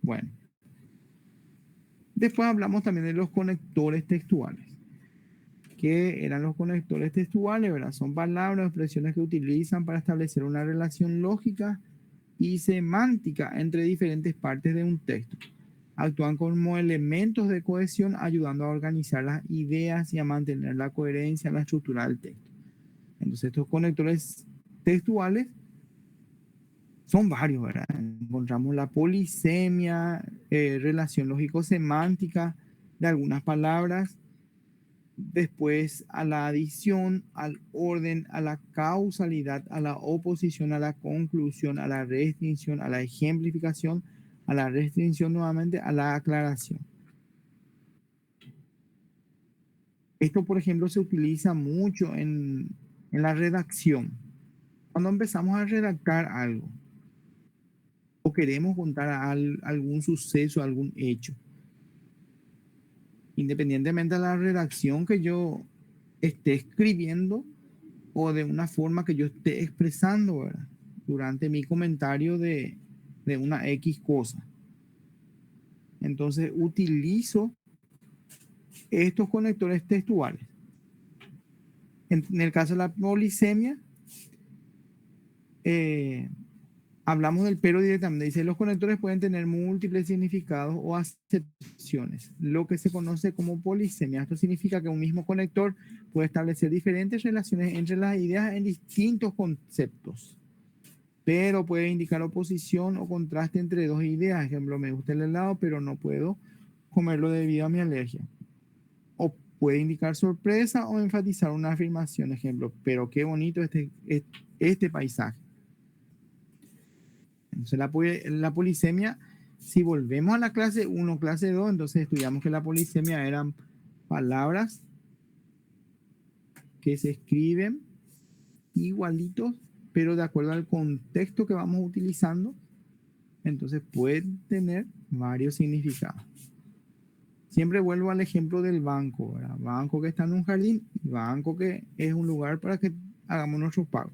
Bueno. Después hablamos también de los conectores textuales. ¿Qué eran los conectores textuales? ¿Verdad? Son palabras o expresiones que utilizan para establecer una relación lógica y semántica entre diferentes partes de un texto. Actúan como elementos de cohesión, ayudando a organizar las ideas y a mantener la coherencia en la estructura del texto. Entonces, estos conectores textuales son varios, ¿verdad? Encontramos la polisemia, relación lógico-semántica de algunas palabras, después a la adición, al orden, a la causalidad, a la oposición, a la conclusión, a la restricción, a la ejemplificación, a la restricción nuevamente, a la aclaración. Esto, por ejemplo, se utiliza mucho en la redacción. Cuando empezamos a redactar algo o queremos contar algún suceso, algún hecho, independientemente de la redacción que yo esté escribiendo o de una forma que yo esté expresando, ¿verdad? Durante mi comentario de una X cosa. Entonces utilizo estos conectores textuales. En el caso de la polisemia, hablamos del pero directamente. Dice, los conectores pueden tener múltiples significados o acepciones, lo que se conoce como polisemia. Esto significa que un mismo conector puede establecer diferentes relaciones entre las ideas en distintos conceptos, pero puede indicar oposición o contraste entre dos ideas. Ejemplo, me gusta el helado, pero no puedo comerlo debido a mi alergia. O puede indicar sorpresa o enfatizar una afirmación. Ejemplo, pero qué bonito este paisaje. Entonces la polisemia, si volvemos a la clase 1, clase 2, entonces estudiamos que la polisemia eran palabras que se escriben igualitos, pero de acuerdo al contexto que vamos utilizando, entonces pueden tener varios significados. Siempre vuelvo al ejemplo del banco, ¿verdad? Banco que está en un jardín, banco que es un lugar para que hagamos nuestros pagos.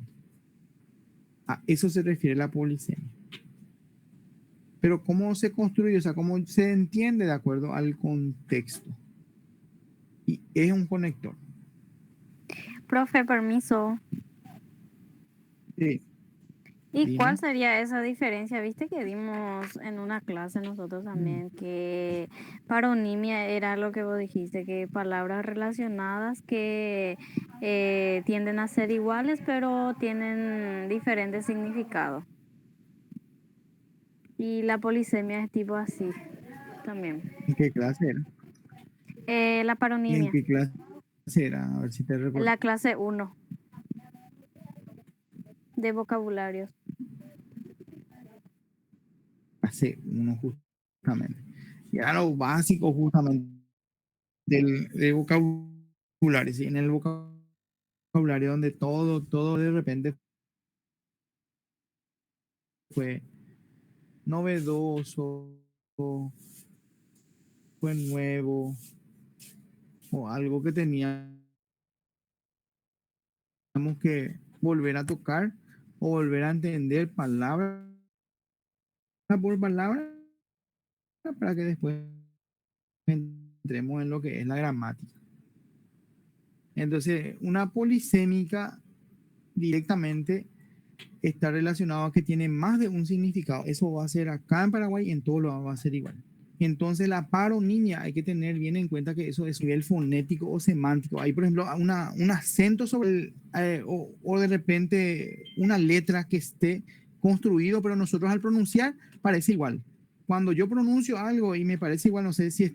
A eso se refiere la polisemia. Pero ¿cómo se construye? O sea, ¿cómo se entiende de acuerdo al contexto? Y es un conector.
Profe, permiso.
Sí.
¿Y cuál
Dime.
sería esa diferencia? Viste que dimos en una clase nosotros también que paronimia era lo que vos dijiste, que palabras relacionadas que tienden a ser iguales pero tienen diferentes significados. Y la polisemia es tipo así también.
¿En qué clase era?
La
¿Y en
paronimia,
qué clase era? A ver si te
en
recuerdo.
la clase 1 de vocabularios.
Clase 1 justamente. Y era lo básico justamente del vocabulario. ¿Sí? En el vocabulario donde todo de repente fue novedoso, fue nuevo o algo que teníamos que volver a tocar o volver a entender palabra por palabra para que después entremos en lo que es la gramática. Entonces, una polisémica directamente está relacionado a que tiene más de un significado. Eso va a ser acá en Paraguay y en todo lo va a ser igual. Entonces, la paronimia hay que tener bien en cuenta que eso es nivel fonético o semántico. Hay, por ejemplo, un acento sobre o de repente una letra que esté construido, pero nosotros al pronunciar parece igual. Cuando yo pronuncio algo y me parece igual, no sé si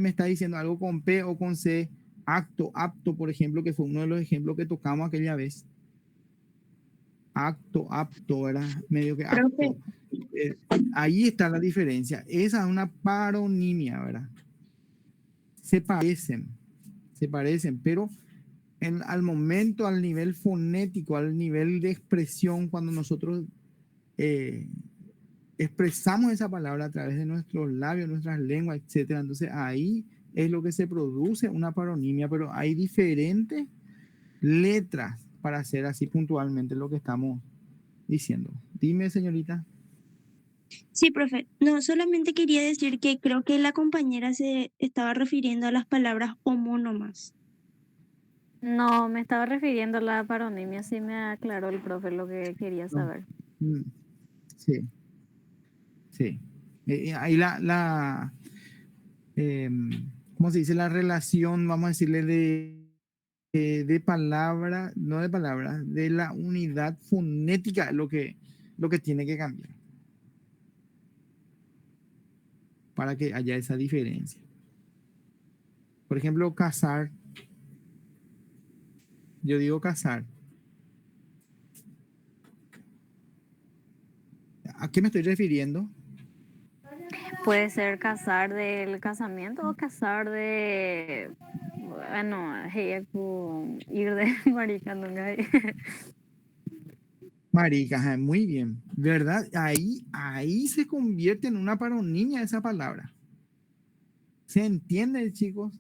me está diciendo algo con P o con C, acto, apto, por ejemplo, que fue uno de los ejemplos que tocamos aquella vez. Acto, apto, era medio que
Profe,
acto. Ahí está la diferencia. Esa es una paronimia, ¿verdad? Se parecen, pero al momento, al nivel fonético, al nivel de expresión, cuando nosotros expresamos esa palabra a través de nuestros labios, nuestras lenguas, etcétera, entonces ahí es lo que se produce una paronimia, pero hay diferentes letras para hacer así puntualmente lo que estamos diciendo. Dime, señorita.
sí, profe. No, solamente quería decir que creo que la compañera se estaba refiriendo a las palabras homónomas.
No, me estaba refiriendo a la paronimia, sí me aclaró el profe lo que quería
No.
saber.
Sí, sí. Ahí ¿cómo se dice? La relación, vamos a decirle, de palabra, no de palabra, de la unidad fonética, lo que tiene que cambiar para que haya esa diferencia. Por ejemplo, casar. Yo digo casar. ¿A qué me estoy refiriendo?
Puede ser casar del casamiento o casar de, bueno, ir de marica nunca.
Marica, ajá, muy bien, ¿verdad? Ahí se convierte en una paronimia esa palabra. ¿Se entiende, chicos?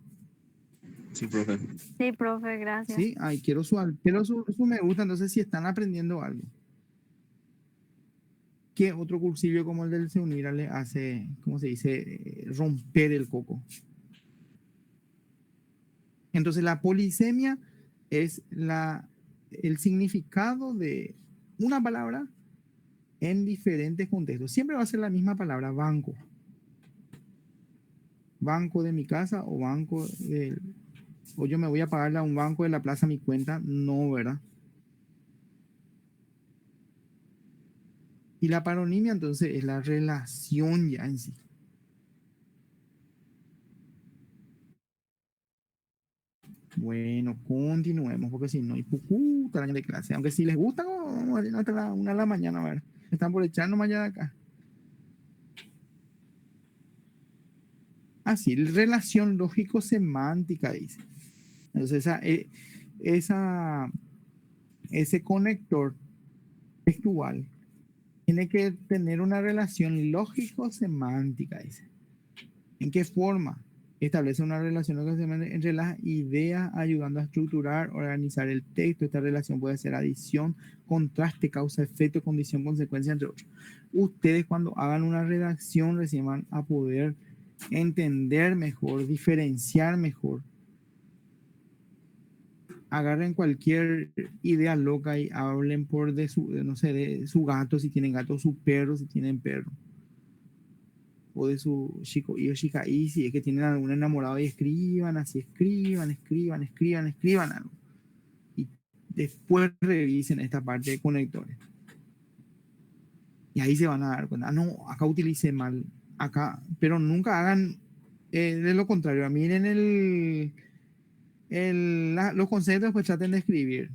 Sí, profe.
Sí, profe, gracias.
Sí, ay, quiero su me gusta, entonces si están aprendiendo algo. ¿Qué otro cursillo como el del Seunira le hace, ¿cómo se dice? Romper el coco. Entonces la polisemia es el significado de una palabra en diferentes contextos. Siempre va a ser la misma palabra, banco. Banco de mi casa o yo me voy a pagarle a un banco de la plaza mi cuenta. No, ¿verdad? Y la paronimia entonces es la relación ya en sí. Bueno, continuemos porque si no hay puta año de clase. Aunque si les gusta, vamos a ir hasta la 1 de la mañana, a ver. Están por echarnos más allá de acá. Así, relación lógico-semántica, dice. Entonces, ese conector textual tiene que tener una relación lógico-semántica, dice. ¿En qué forma? Establece una relación entre las ideas, ayudando a estructurar, organizar el texto. Esta relación puede ser adición, contraste, causa, efecto, condición, consecuencia, entre otros. Ustedes cuando hagan una redacción recién van a poder entender mejor, diferenciar mejor agarren cualquier idea loca y hablen por no sé, de su gato, si tienen gato, su perro, si tienen perro. O de su chico y chica y si es que tienen algún enamorado y escriban así, escriban algo. Y después revisen esta parte de conectores. Y ahí se van a dar cuenta, no, acá utilicé mal, acá, pero nunca hagan de lo contrario. Miren los conceptos, pues traten de escribir.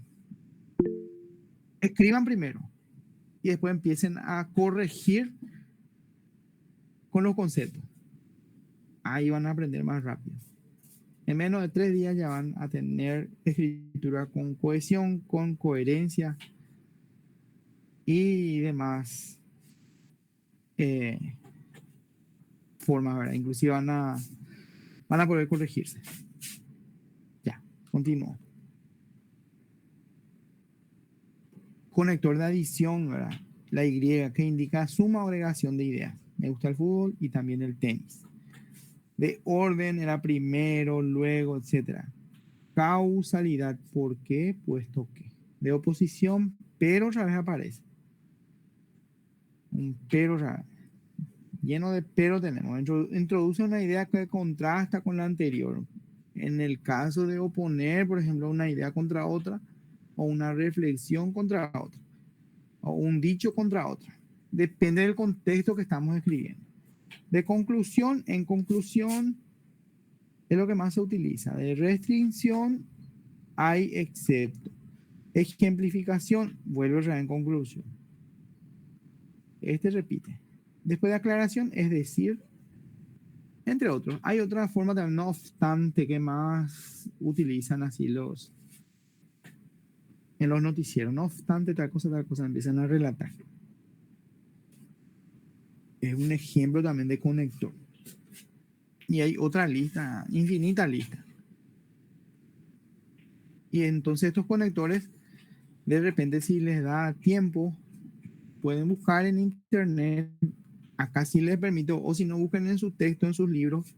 Escriban primero y después empiecen a corregir con los conceptos. Ahí van a aprender más rápido. En menos de 3 días ya van a tener escritura con cohesión, con coherencia y demás formas, ¿verdad? Inclusive van a poder corregirse. Ya, continúo. Conector de adición, ¿verdad? La Y, que indica suma o agregación de ideas. Me gusta el fútbol y también el tenis. De orden era primero, luego, etc. Causalidad, ¿por qué? Puesto que. De oposición, pero otra vez aparece. Un pero otra vez. Lleno de pero tenemos. Introduce una idea que contrasta con la anterior. En el caso de oponer, por ejemplo, una idea contra otra, o una reflexión contra otra, o un dicho contra otra. Depende del contexto que estamos escribiendo. De conclusión, en conclusión, es lo que más se utiliza. De restricción, hay excepto. Ejemplificación, vuelve a en conclusión. Este repite. Después de aclaración, es decir, entre otros. Hay otra forma también, no obstante, que más utilizan así en los noticieros. No obstante, tal cosa, empiezan a relatar. Es un ejemplo también de conector. Y hay otra lista, infinita lista. Y entonces estos conectores, de repente, si les da tiempo, pueden buscar en internet. Acá sí les permito, o si no, busquen en su texto, en sus libros,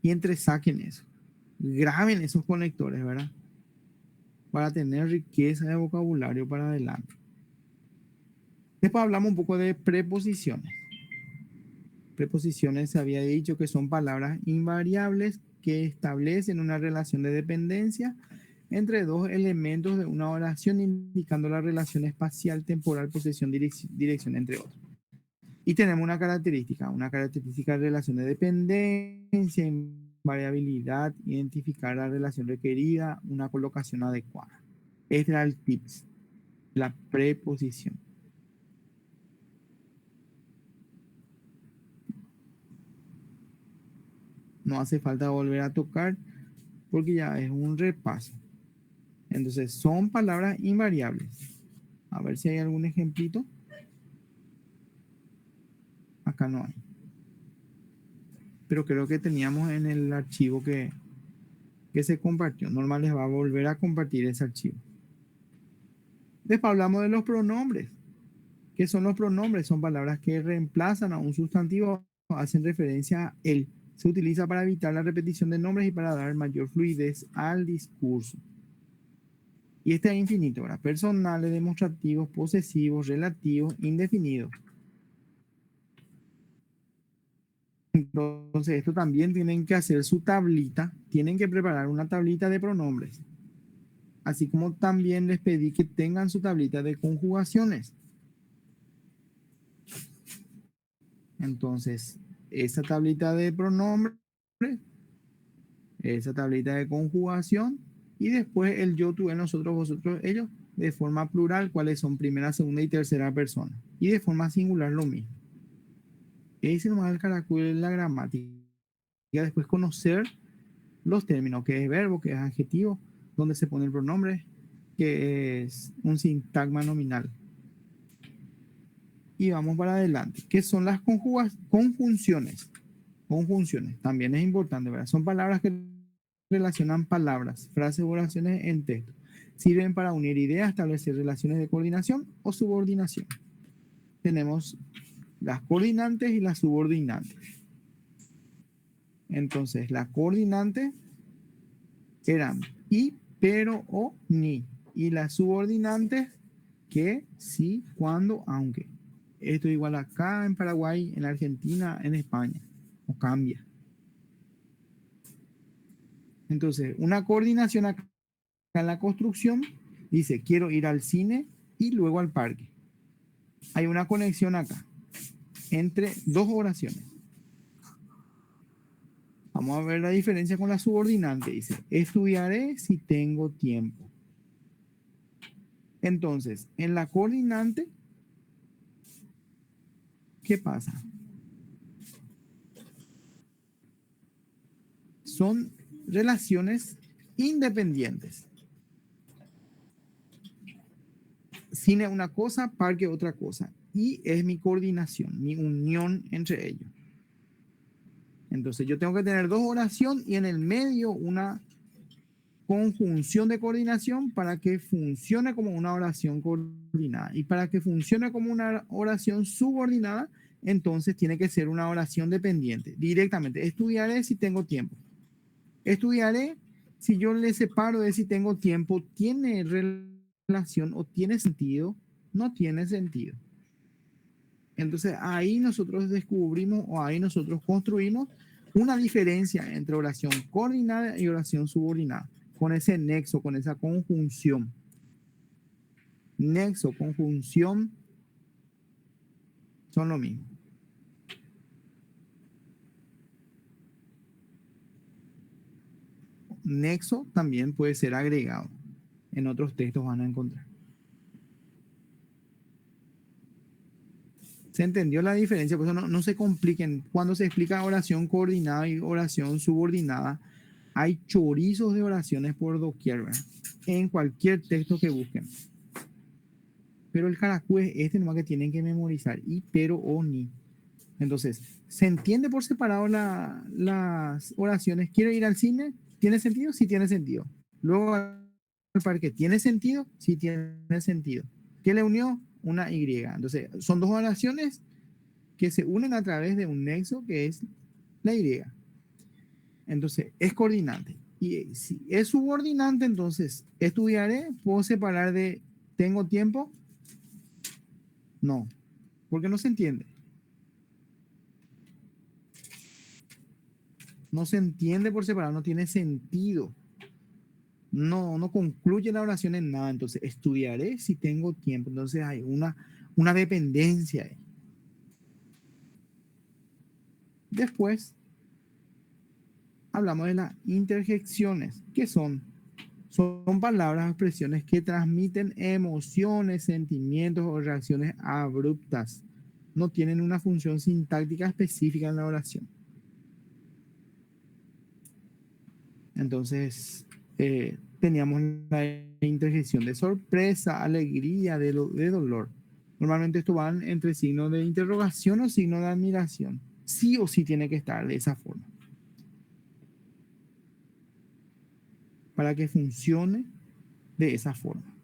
y entresaquen eso. Graben esos conectores, ¿verdad? Para tener riqueza de vocabulario para adelante. Después hablamos un poco de preposiciones. Preposiciones se había dicho que son palabras invariables que establecen una relación de dependencia entre dos elementos de una oración, indicando la relación espacial, temporal, posesión, dirección, entre otros. Y tenemos una característica de relación de dependencia, invariabilidad, identificar la relación requerida, una colocación adecuada. Este era el tips, la preposición. No hace falta volver a tocar porque ya es un repaso. Entonces, son palabras invariables. A ver si hay algún ejemplito. Acá no hay. Pero creo que teníamos en el archivo que se compartió. Normal les va a volver a compartir ese archivo. Después hablamos de los pronombres. ¿Qué son los pronombres? Son palabras que reemplazan a un sustantivo, hacen referencia a él. Se utiliza para evitar la repetición de nombres y para dar mayor fluidez al discurso. Y este es infinito, ¿verdad? Personales, demostrativos, posesivos, relativos, indefinidos. Entonces, esto también tienen que hacer su tablita, tienen que preparar una tablita de pronombres. Así como también les pedí que tengan su tablita de conjugaciones. Entonces, esa tablita de pronombres, esa tablita de conjugación, y después el yo, tú, él, nosotros, vosotros, ellos, de forma plural, cuáles son primera, segunda y tercera persona. Y de forma singular lo mismo. Ese es el carácter de la gramática. Y después conocer los términos, que es verbo, que es adjetivo, donde se pone el pronombre, que es un sintagma nominal. Y vamos para adelante. ¿Qué son las conjunciones? Conjunciones, también es importante, ¿verdad? Son palabras que relacionan palabras, frases o oraciones en texto. Sirven para unir ideas, establecer relaciones de coordinación o subordinación. Tenemos las coordinantes y las subordinantes. Entonces, las coordinantes eran y pero o ni. Y las subordinantes, que, sí, cuando, aunque. Esto es igual acá en Paraguay, en Argentina, en España. O cambia. Entonces, una coordinación acá en la construcción dice, quiero ir al cine y luego al parque. Hay una conexión acá entre dos oraciones. Vamos a ver la diferencia con la subordinante. Dice, estudiaré si tengo tiempo. Entonces, en la coordinante, ¿qué pasa? Son relaciones independientes. Cine una cosa, parque otra cosa. Y es mi coordinación, mi unión entre ellos. Entonces yo tengo que tener dos oraciones y en el medio una conjunción de coordinación para que funcione como una oración coordinada. Y para que funcione como una oración subordinada, entonces tiene que ser una oración dependiente. Directamente, estudiaré si tengo tiempo. Estudiaré, si yo le separo de si tengo tiempo, ¿tiene relación o tiene sentido? No tiene sentido. Entonces ahí nosotros descubrimos o ahí nosotros construimos una diferencia entre oración coordinada y oración subordinada, con ese nexo, con esa conjunción. Nexo, conjunción, son lo mismo. Nexo también puede ser agregado. En otros textos van a encontrar. ¿Se entendió la diferencia? Por eso no se compliquen. Cuando se explica oración coordinada y oración subordinada, hay chorizos de oraciones por doquier, ¿verdad? En cualquier texto que busquen. Pero el caracú es este nomás que tienen que memorizar. Y, pero, o, ni. Entonces, ¿se entiende por separado las oraciones? ¿Quiero ir al cine? ¿Tiene sentido? Sí tiene sentido. Luego al parque, ¿tiene sentido? Sí tiene sentido. ¿Qué le unió? Una Y. Entonces, son dos oraciones que se unen a través de un nexo que es la Y. Entonces, es coordinante. Y si es subordinante, entonces, estudiaré, ¿puedo separar de tengo tiempo? No, porque no se entiende. No se entiende por separado, no tiene sentido. No concluye la oración en nada. Entonces, estudiaré si tengo tiempo. Entonces, hay una dependencia ahí. Después, hablamos de las interjecciones. ¿Qué son? Son palabras o expresiones que transmiten emociones, sentimientos o reacciones abruptas. No tienen una función sintáctica específica en la oración. Entonces, teníamos la interjección de sorpresa, alegría, de dolor. Normalmente esto van entre signos de interrogación o signos de admiración. Sí o sí tiene que estar de esa forma. Para que funcione de esa forma.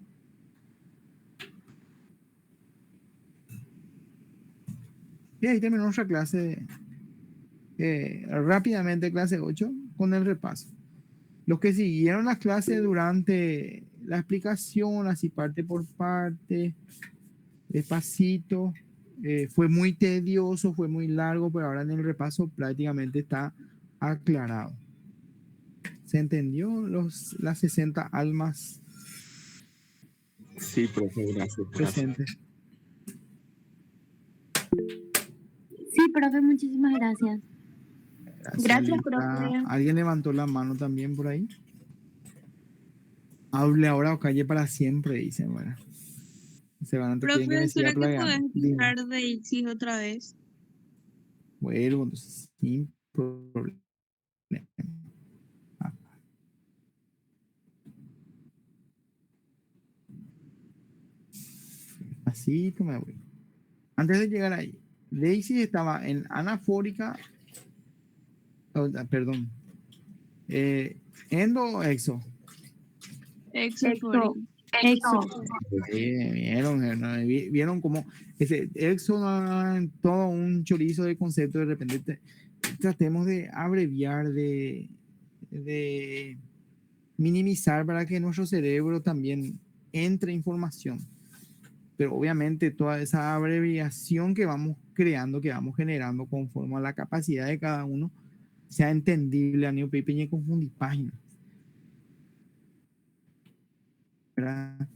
Y ahí terminó nuestra clase, rápidamente clase 8, con el repaso. Los que siguieron las clases durante la explicación, así parte por parte, despacito, fue muy tedioso, fue muy largo, pero ahora en el repaso prácticamente está aclarado. ¿Se entendió las 60 almas
Sí, profe, gracias.
presentes?
Sí, profe, muchísimas gracias.
Gracias,
Lisa.
profe.
¿Alguien levantó la mano también por ahí? Hable ahora o calle para siempre, dicen. Bueno, se van a tener que me siga plagiando. Dime.
De Isis otra vez?
Bueno, entonces, sin problema. Así que me voy. Antes de llegar ahí, Daisy estaba en anafórica, perdón, endo o exo.
Exo.
Vieron, ¿no? Vieron cómo ese exo todo un chorizo de concepto. De repente tratemos de abreviar, de minimizar para que nuestro cerebro también entre información. Pero obviamente toda esa abreviación que vamos creando, que vamos generando conforme a la capacidad de cada uno, sea entendible a nivel pequeño y confundir páginas. ¿Verdad?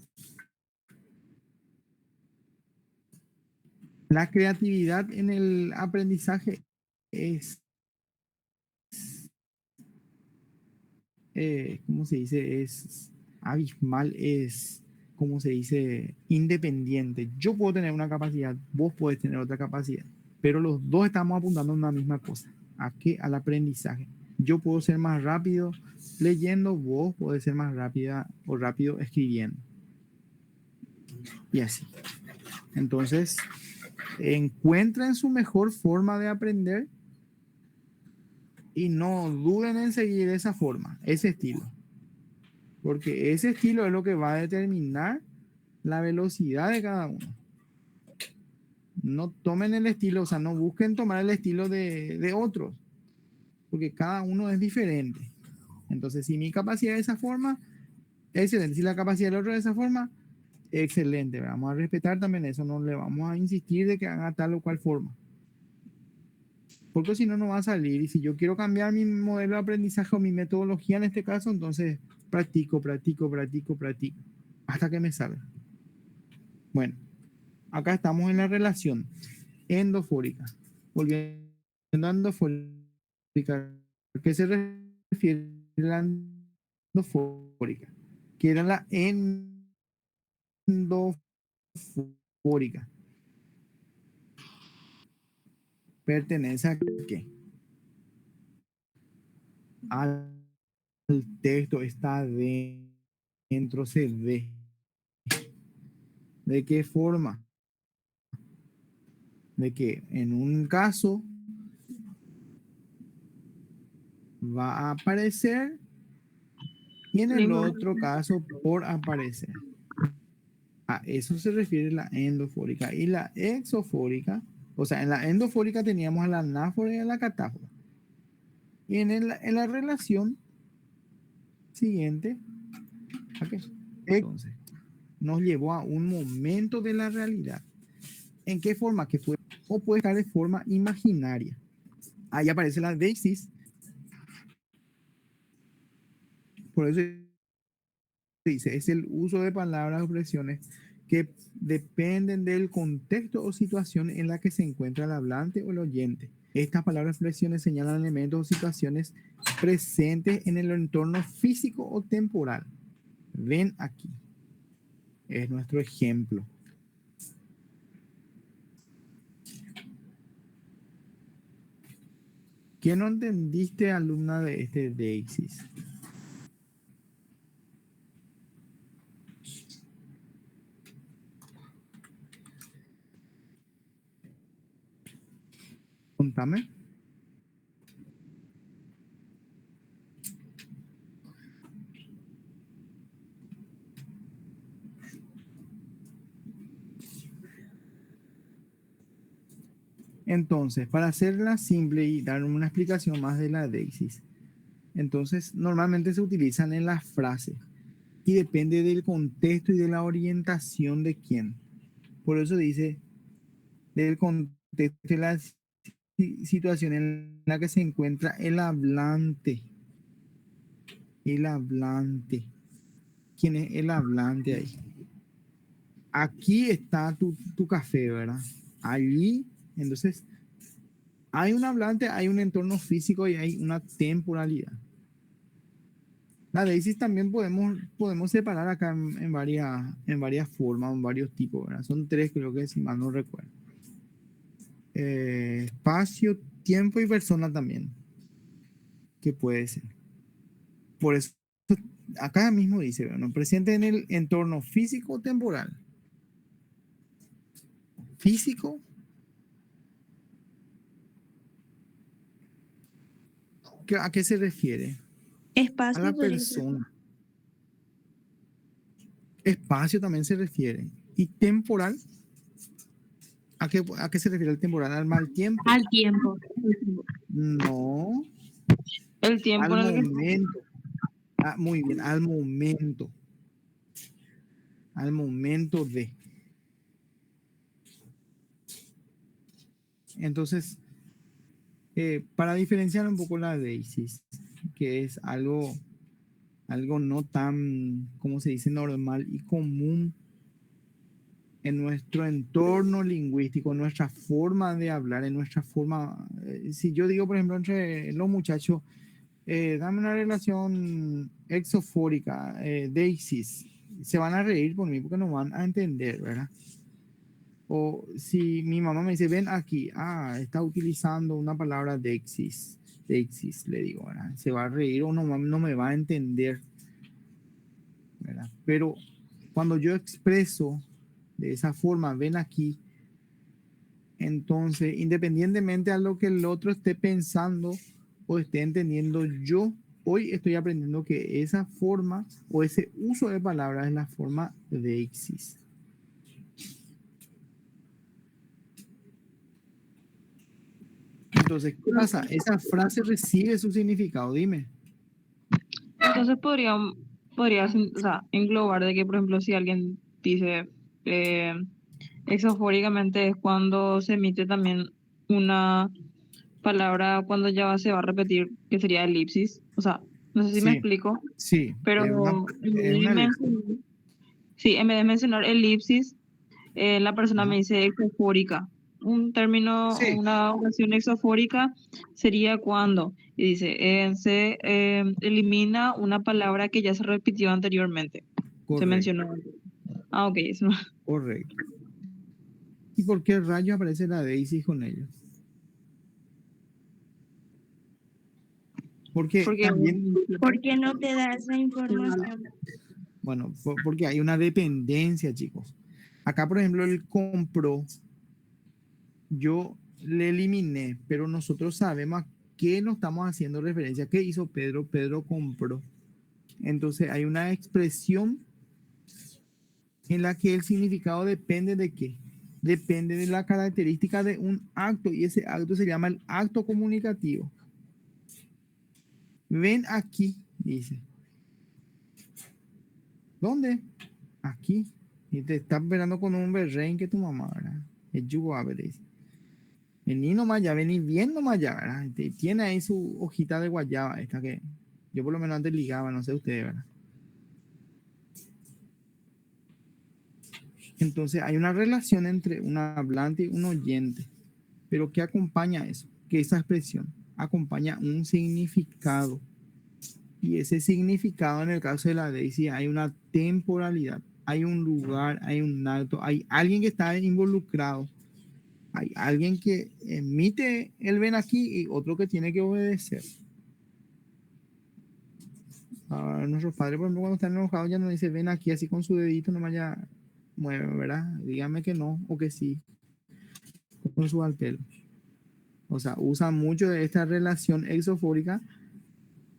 La creatividad en el aprendizaje es, ¿cómo se dice? Es abismal, es, ¿cómo se dice? Independiente. Yo puedo tener una capacidad, vos podés tener otra capacidad, pero los dos estamos apuntando a una misma cosa. ¿A qué? Al aprendizaje. Yo puedo ser más rápido leyendo, vos podés ser más rápida o rápido escribiendo. Y así. Entonces, encuentren su mejor forma de aprender y no duden en seguir esa forma, ese estilo. Porque ese estilo es lo que va a determinar la velocidad de cada uno. No tomen el estilo, o sea, no busquen tomar el estilo de otros, porque cada uno es diferente. Entonces, si mi capacidad de esa forma, excelente. Si la capacidad del otro de esa forma, excelente. Vamos a respetar también eso, no le vamos a insistir de que haga tal o cual forma. Porque si no, no va a salir. Y si yo quiero cambiar mi modelo de aprendizaje o mi metodología en este caso, entonces practico, hasta que me salga. Bueno, acá estamos en la relación endofórica. Volviendo a endofórica, ¿qué se refiere a la endofórica? Que era la endofórica. ¿Pertenece a qué? Al texto, está dentro, se ve. ¿De qué forma? De que en un caso va a aparecer y en el otro caso por aparecer. A eso se refiere la endofórica. Y la exofórica, o sea, en la endofórica teníamos a la anáfora y a la catáfora. Y en la relación siguiente, entonces, nos llevó a un momento de la realidad. ¿En qué forma? Que puede, o puede estar de forma imaginaria. Ahí aparece la deixis. Por eso dice, es el uso de palabras o expresiones que dependen del contexto o situación en la que se encuentra el hablante o el oyente. Estas palabras o expresiones señalan elementos o situaciones presentes en el entorno físico o temporal. Ven aquí. Es nuestro ejemplo. ¿Qué no entendiste, alumna de este deixis? Contame. Entonces, para hacerla simple y dar una explicación más de la deixis, entonces normalmente se utilizan en las frases y depende del contexto y de la orientación de quién. Por eso dice del contexto de la situación en la que se encuentra el hablante. El hablante. ¿Quién es el hablante ahí? Aquí está tu café, ¿verdad? Allí, entonces, hay un hablante, hay un entorno físico y hay una temporalidad. La deixis también podemos separar acá en varias formas, en varios tipos, ¿verdad? Son tres, creo que si mal no recuerdo. Espacio, tiempo y persona también. Que puede ser. Por eso, acá mismo dice, bueno, presente en el entorno físico o temporal. Físico. ¿A qué se refiere?
Espacio.
A la
podría ser.
persona. Espacio también se refiere. ¿Y temporal? ¿A qué se refiere el temporal? ¿Al mal tiempo?
Al tiempo.
No.
El tiempo
Al
en el que
momento. Muy bien, al momento. Al momento de. Entonces, para diferenciar un poco la deisis, que es algo no tan, ¿cómo se dice?, normal y común en nuestro entorno lingüístico, en nuestra forma de hablar, en nuestra forma, si yo digo, por ejemplo, entre los muchachos, dame una relación exofórica, deisis, se van a reír por mí porque no van a entender, ¿verdad? O si mi mamá me dice, ven aquí, está utilizando una palabra deixis, le digo, ¿verdad? Se va a reír o no me va a entender, ¿verdad? Pero cuando yo expreso de esa forma, ven aquí, entonces, independientemente a lo que el otro esté pensando o esté entendiendo, yo hoy estoy aprendiendo que esa forma o ese uso de palabras es la forma deixis. Entonces, ¿qué pasa? Esa frase recibe su significado, dime.
Entonces podría, o sea, englobar de que, por ejemplo, si alguien dice exofóricamente es cuando se emite también una palabra cuando ya se va a repetir, que sería elipsis. O sea, no sé si me
Sí,
explico,
sí,
pero
es una elipsis.
sí, en vez de mencionar elipsis, la persona
Ajá.
me dice exofórica. Un término,
Sí,
una oración exofórica sería cuando, y dice, se elimina una palabra que ya se repitió anteriormente. Se
correcto,
mencionó antes. Ah, ok, eso.
correcto. ¿Y por qué rayos aparece la Daisy con ellos? Porque
Porque
también,
¿Por qué no te da esa información?
bueno, porque hay una dependencia, chicos. Acá, por ejemplo, el compró, yo le eliminé, pero nosotros sabemos a qué nos estamos haciendo referencia. ¿Qué hizo Pedro? Pedro compró. Entonces hay una expresión en la que el significado depende de qué. Depende de la característica de un acto y ese acto se llama el acto comunicativo. Ven aquí, dice. ¿Dónde? Aquí. Y te está esperando con un berrein que tu mamá, ¿verdad? El yugo a ver, dice. Vení nomás ya, vení bien nomás ya, ¿verdad? Tiene ahí su hojita de guayaba, esta que yo por lo menos antes ligaba, no sé ustedes, ¿verdad? Entonces hay una relación entre un hablante y un oyente. Pero ¿qué acompaña eso? Que esa expresión acompaña un significado. Y ese significado en el caso de la Daisy hay una temporalidad, hay un lugar, hay un acto, hay alguien que está involucrado, hay alguien que emite el ven aquí y otro que tiene que obedecer. Nuestros padres, por ejemplo, cuando están enojados ya no dicen ven aquí así con su dedito, nomás ya mueve, ¿verdad? Dígame que no o que sí, con su al pelo. O sea, usa mucho de esta relación exofórica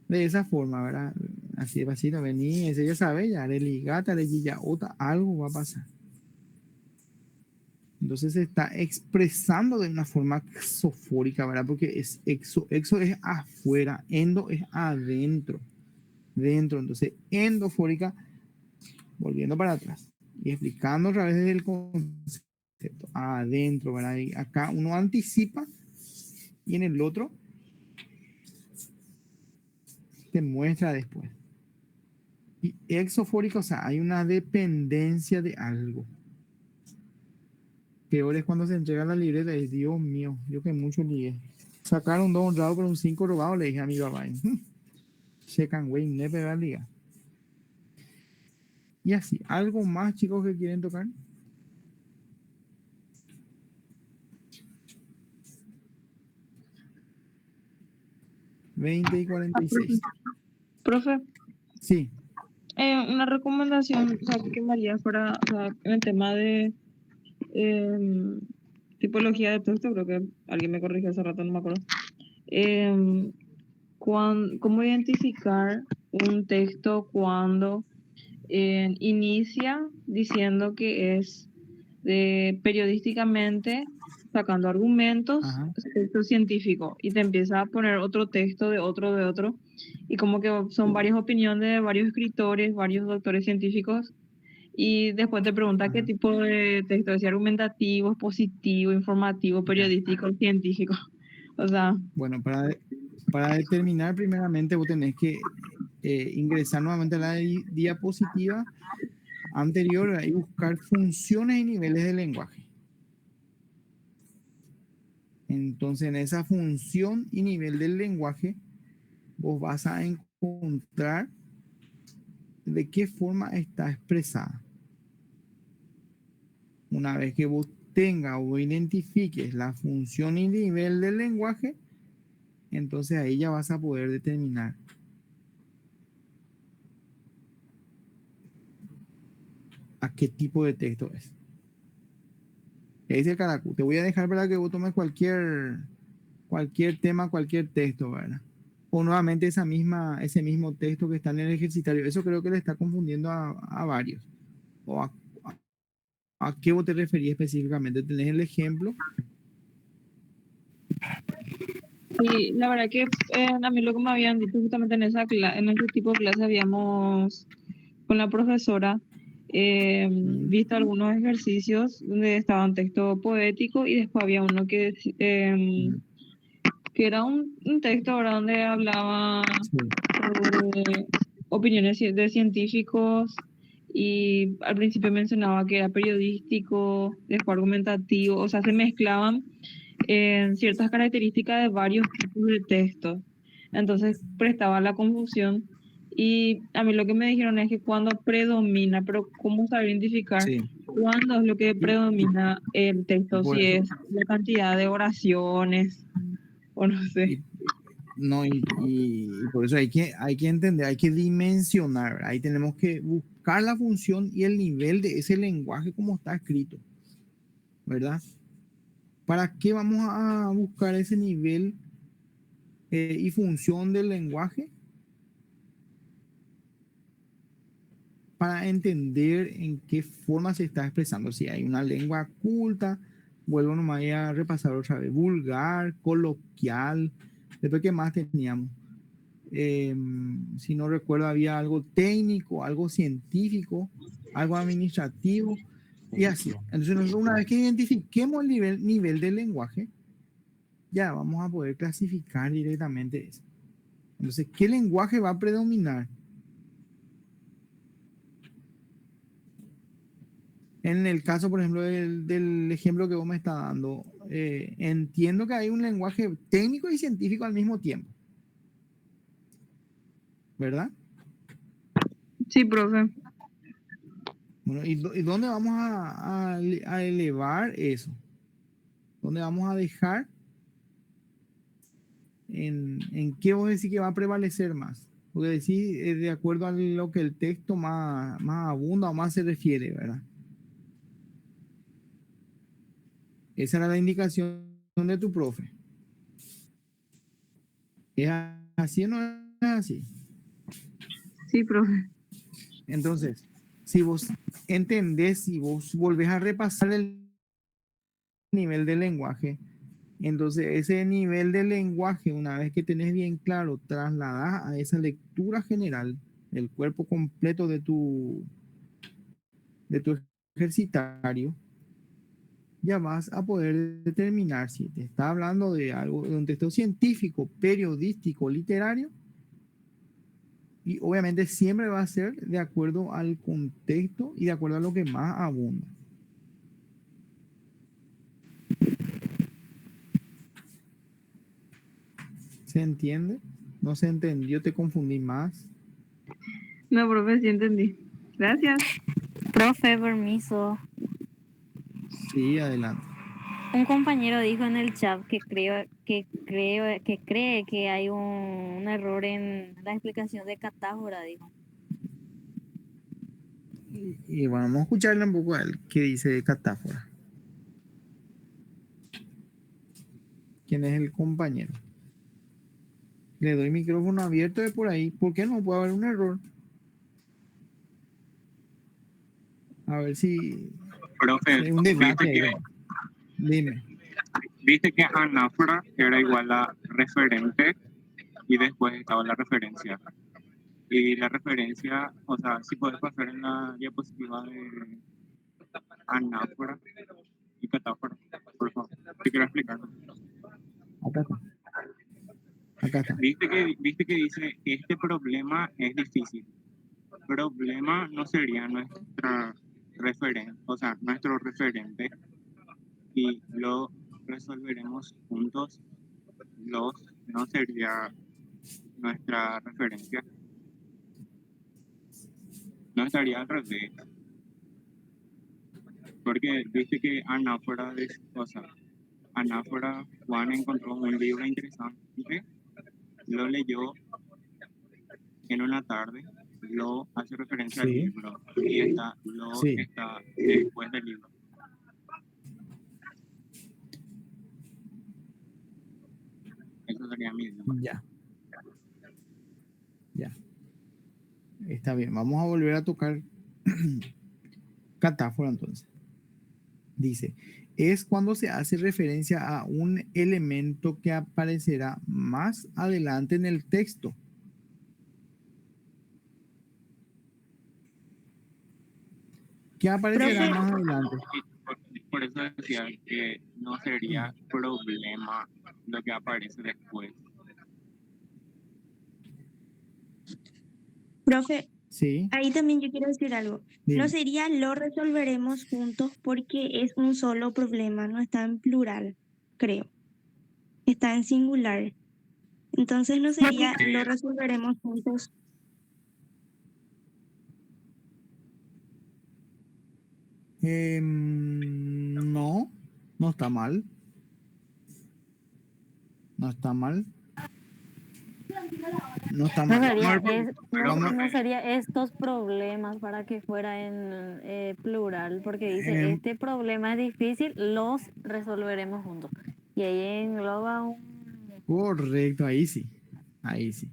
de esa forma, ¿verdad? Así de pasito, vení, ese ya sabe, ya le ligata, le ya otra, algo va a pasar. Entonces se está expresando de una forma exofórica, ¿verdad? Porque es exo es afuera, endo es adentro, dentro. Entonces, endofórica, volviendo para atrás y explicando a través del concepto, adentro, ¿verdad? Y acá uno anticipa y en el otro te muestra después. Y exofórica, o sea, hay una dependencia de algo. Peor es cuando se entrega la libreta y Dios mío, yo que mucho ligué. Sacaron 2 honrados por un 5 robado, le dije a mi papá. Checan, güey, nepe va a ligar. Y así, ¿algo más, chicos, que quieren tocar? Veinte y
Ah,
46.
profe,
Sí,
una recomendación, o sea, que María fuera, o sea, en el tema de tipología de texto, creo que alguien me corrigió hace rato, no me acuerdo. Em, ¿Cómo identificar un texto cuando inicia diciendo que es periodísticamente sacando argumentos,
Ajá.
texto científico, y te empieza a poner otro texto de otro, y como que son varias opiniones de varios escritores, varios doctores científicos, y después te pregunta qué
Ajá.
tipo de texto, si argumentativo, expositivo, informativo,
Ya.
periodístico, científico. O sea,
Bueno, para determinar primeramente vos tenés que ingresar nuevamente a la diapositiva anterior y buscar funciones y niveles de lenguaje. Entonces, en esa función y nivel del lenguaje, vos vas a encontrar de qué forma está expresada. Una vez que vos tengas o identifiques la función y nivel del lenguaje, entonces ahí ya vas a poder determinar a qué tipo de texto es. Ahí dice Caracu. Te voy a dejar para que vos tomes cualquier tema, cualquier texto, ¿verdad? O nuevamente ese mismo texto que está en el ejercitario. Eso creo que le está confundiendo a varios. O a qué vos te referís específicamente. ¿Tenés el ejemplo?
y la verdad que a mí lo que me habían dicho justamente en en ese tipo de clase habíamos con la profesora visto algunos ejercicios donde estaban texto poético y después había uno que era un texto, ¿verdad? Donde hablaba
Sí.
sobre opiniones de científicos y al principio mencionaba que era periodístico, después argumentativo, o sea, se mezclaban ciertas características de varios tipos de textos. Entonces prestaba la confusión y a mí lo que me dijeron es que cuando predomina, pero ¿cómo saber identificar
Sí.
cuándo es lo que predomina el texto?
Por
Si
eso,
es la cantidad de oraciones o no sé.
y, no, y por eso hay que entender, hay que dimensionar, ¿verdad? Ahí tenemos que buscar la función y el nivel de ese lenguaje como está escrito, ¿verdad? ¿Para qué vamos a buscar ese nivel y función del lenguaje? Para entender en qué forma se está expresando. Si hay una lengua culta, vuelvo nomás a repasar otra vez. Vulgar, coloquial. Después, ¿qué más teníamos? Si no recuerdo, había algo técnico, algo científico, algo administrativo y así. Entonces, nosotros una vez que identifiquemos el nivel del lenguaje, ya vamos a poder clasificar directamente eso. Entonces, ¿qué lenguaje va a predominar? En el caso, por ejemplo, del ejemplo que vos me estás dando, entiendo que hay un lenguaje técnico y científico al mismo tiempo, ¿verdad?
Sí, profe.
Bueno, ¿y dónde vamos a elevar eso? ¿Dónde vamos a dejar? ¿En qué vos decís que va a prevalecer más? Porque decís de acuerdo a lo que el texto más abunda o más se refiere, ¿verdad? Esa era la indicación de tu profe. ¿Es así o no es así?
Sí, profe.
Entonces, si vos entendés, si vos volvés a repasar el nivel del lenguaje, entonces ese nivel de lenguaje, una vez que tenés bien claro, trasladás a esa lectura general, el cuerpo completo de tu ejercitario, ya vas a poder determinar si te está hablando de algo, de un texto científico, periodístico, literario, y obviamente siempre va a ser de acuerdo al contexto y de acuerdo a lo que más abunda. ¿Se entiende? ¿No se entendió? ¿Te confundí más?
No, profe, sí entendí. Gracias.
Profe, permiso.
Sí, adelante.
Un compañero dijo en el chat que cree que hay un error en la explicación de catáfora, dijo.
Y bueno, vamos a escucharle un poco a él qué dice de catáfora. ¿Quién es el compañero? Le doy micrófono abierto de por ahí. ¿Por qué no puede haber un error? A ver si
Profe,
hay un debate
fíjate
ahí.
que
Dime.
Viste que anáfora era igual a referente y después estaba la referencia. Y la referencia, o sea, si puedes pasar en la diapositiva de anáfora y catáfora, por favor. Te quiero explicar.
Acá está. Acá está.
Viste que dice, este problema es difícil. Problema no sería nuestra referente, o sea, nuestro referente, y lo resolveremos juntos. Los no sería nuestra referencia. No estaría al revés. Porque viste que anáfora de cosas. Anáfora, Juan encontró un libro interesante, lo leyó en una tarde, lo hace referencia al
Sí.
libro y lo
Sí.
está después del libro. Eso sería mi idea.
Ya. Ya. Está bien. Vamos a volver a tocar catáfora entonces. Dice, es cuando se hace referencia a un elemento que aparecerá más adelante en el texto. ¿Qué aparecerá
Profe.
más adelante?
Por eso decía que no sería problema lo que aparece después.
Profe,
Sí.
ahí también yo quiero decir algo.
Dime.
No sería lo resolveremos juntos porque es un solo problema, no está en plural, creo. Está en singular. Entonces no sería lo resolveremos juntos.
No, no está mal. No está mal. No está
No
mal.
sería,
Vamos-
no sería estos problemas para que fuera en plural, porque dice, este problema es difícil, los resolveremos juntos. Y ahí engloba un...
Correcto, ahí sí. Ahí sí.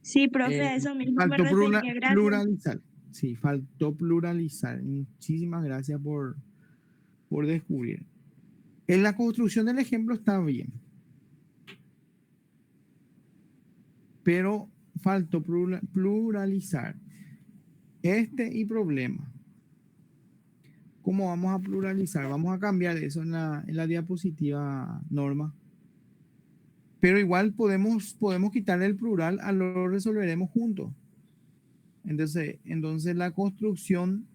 Sí, profe, a eso mismo me
Faltó
refería. Gracias.
pluralizar. Sí, faltó pluralizar. Muchísimas gracias por descubrir. En la construcción del ejemplo está bien. Pero faltó pluralizar. Este y problema. ¿Cómo vamos a pluralizar? Vamos a cambiar eso en la diapositiva, Norma. Pero igual podemos quitar el plural a lo resolveremos juntos. Entonces la construcción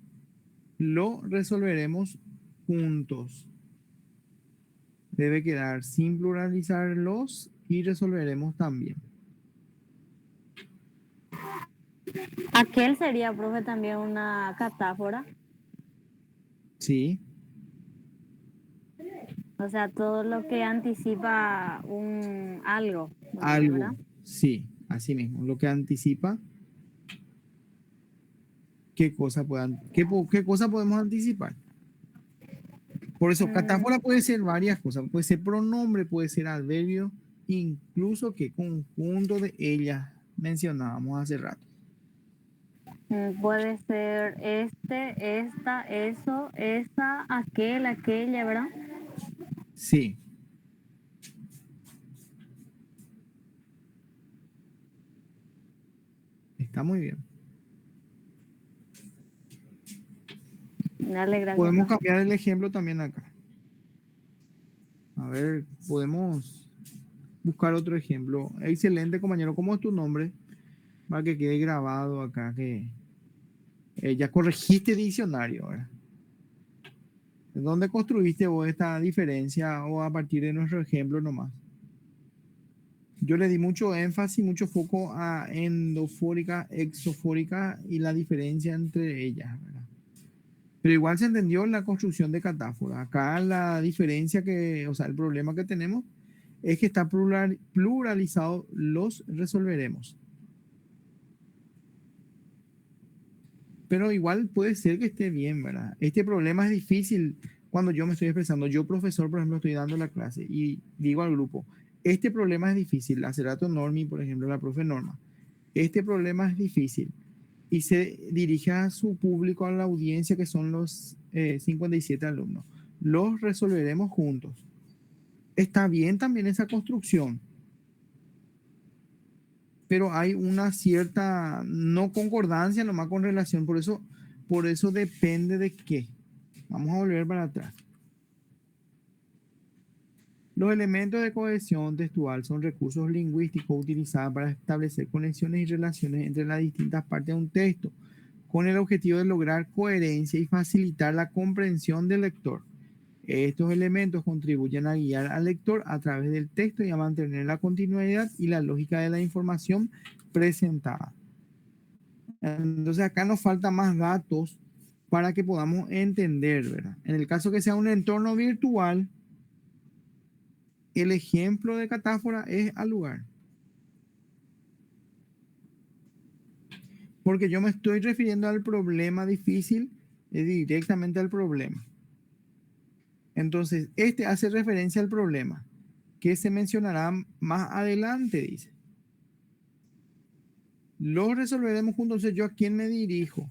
lo resolveremos juntos. Debe quedar sin pluralizar los y resolveremos también.
Aquel sería, profe, también una catáfora.
Sí,
O sea, todo lo que anticipa un algo.
algo.
¿Verdad?
Sí, así mismo. Lo que anticipa qué cosa podemos anticipar. Por eso, catáfora puede ser varias cosas. Puede ser pronombre, puede ser adverbio, incluso qué conjunto de ellas mencionábamos hace rato.
Puede ser este, esta, eso, esa, aquel, aquella, ¿verdad?
Sí. Está muy bien.
Dale, gracias.
Podemos cambiar el ejemplo también acá. A ver, podemos buscar otro ejemplo. Excelente, compañero. ¿Cómo es tu nombre? Para que quede grabado acá que ya corregiste diccionario, ¿verdad? ¿Dónde construiste vos esta diferencia o a partir de nuestro ejemplo nomás? Yo le di mucho énfasis, mucho foco a endofórica, exofórica y la diferencia entre ellas, ¿verdad? Pero igual se entendió la construcción de catáfora. Acá la diferencia o sea, el problema que tenemos es que está pluralizado, los resolveremos. Pero igual puede ser que esté bien, ¿verdad? Este problema es difícil cuando yo me estoy expresando. Yo, profesor, por ejemplo, estoy dando la clase y digo al grupo, este problema es difícil. Hace rato Normi, por ejemplo, la profe Norma, este problema es difícil. Y se dirige a su público, a la audiencia, que son los 57 alumnos. Los resolveremos juntos. está bien también esa construcción, pero hay una cierta no concordancia nomás con relación, por eso depende de qué. Vamos a volver para atrás. Los elementos de cohesión textual son recursos lingüísticos utilizados para establecer conexiones y relaciones entre las distintas partes de un texto, con el objetivo de lograr coherencia y facilitar la comprensión del lector. Estos elementos contribuyen a guiar al lector a través del texto y a mantener la continuidad y la lógica de la información presentada. Entonces acá nos falta más datos para que podamos entender, ¿verdad? En el caso que sea un entorno virtual, el ejemplo de catáfora es al lugar. Porque yo me estoy refiriendo al problema difícil, directamente al problema. Entonces, este hace referencia al problema, que se mencionará más adelante, dice. Lo resolveremos juntos. Entonces, ¿yo a quién me dirijo?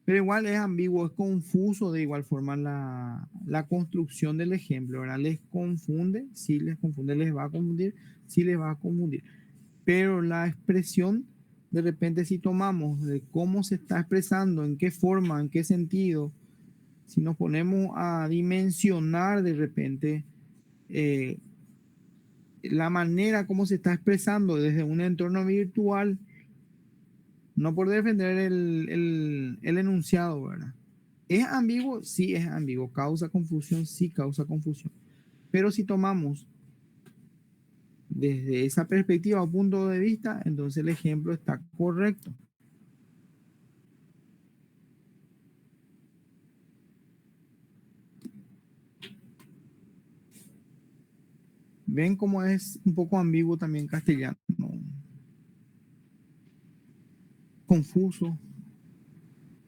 Pero igual es ambiguo, es confuso de igual forma la construcción del ejemplo, ¿verdad? ¿Les confunde? Sí les confunde, les va a confundir, sí les va a confundir. Pero la expresión, de repente, si tomamos de cómo se está expresando, en qué forma, en qué sentido, si nos ponemos a dimensionar de repente la manera como se está expresando desde un entorno virtual, no por defender el enunciado, ¿verdad? ¿Es ambiguo? Sí, es ambiguo. ¿Causa confusión? Sí, causa confusión. Pero si tomamos desde esa perspectiva o punto de vista, entonces el ejemplo está correcto. ¿Ven cómo es un poco ambiguo también castellano? Confuso,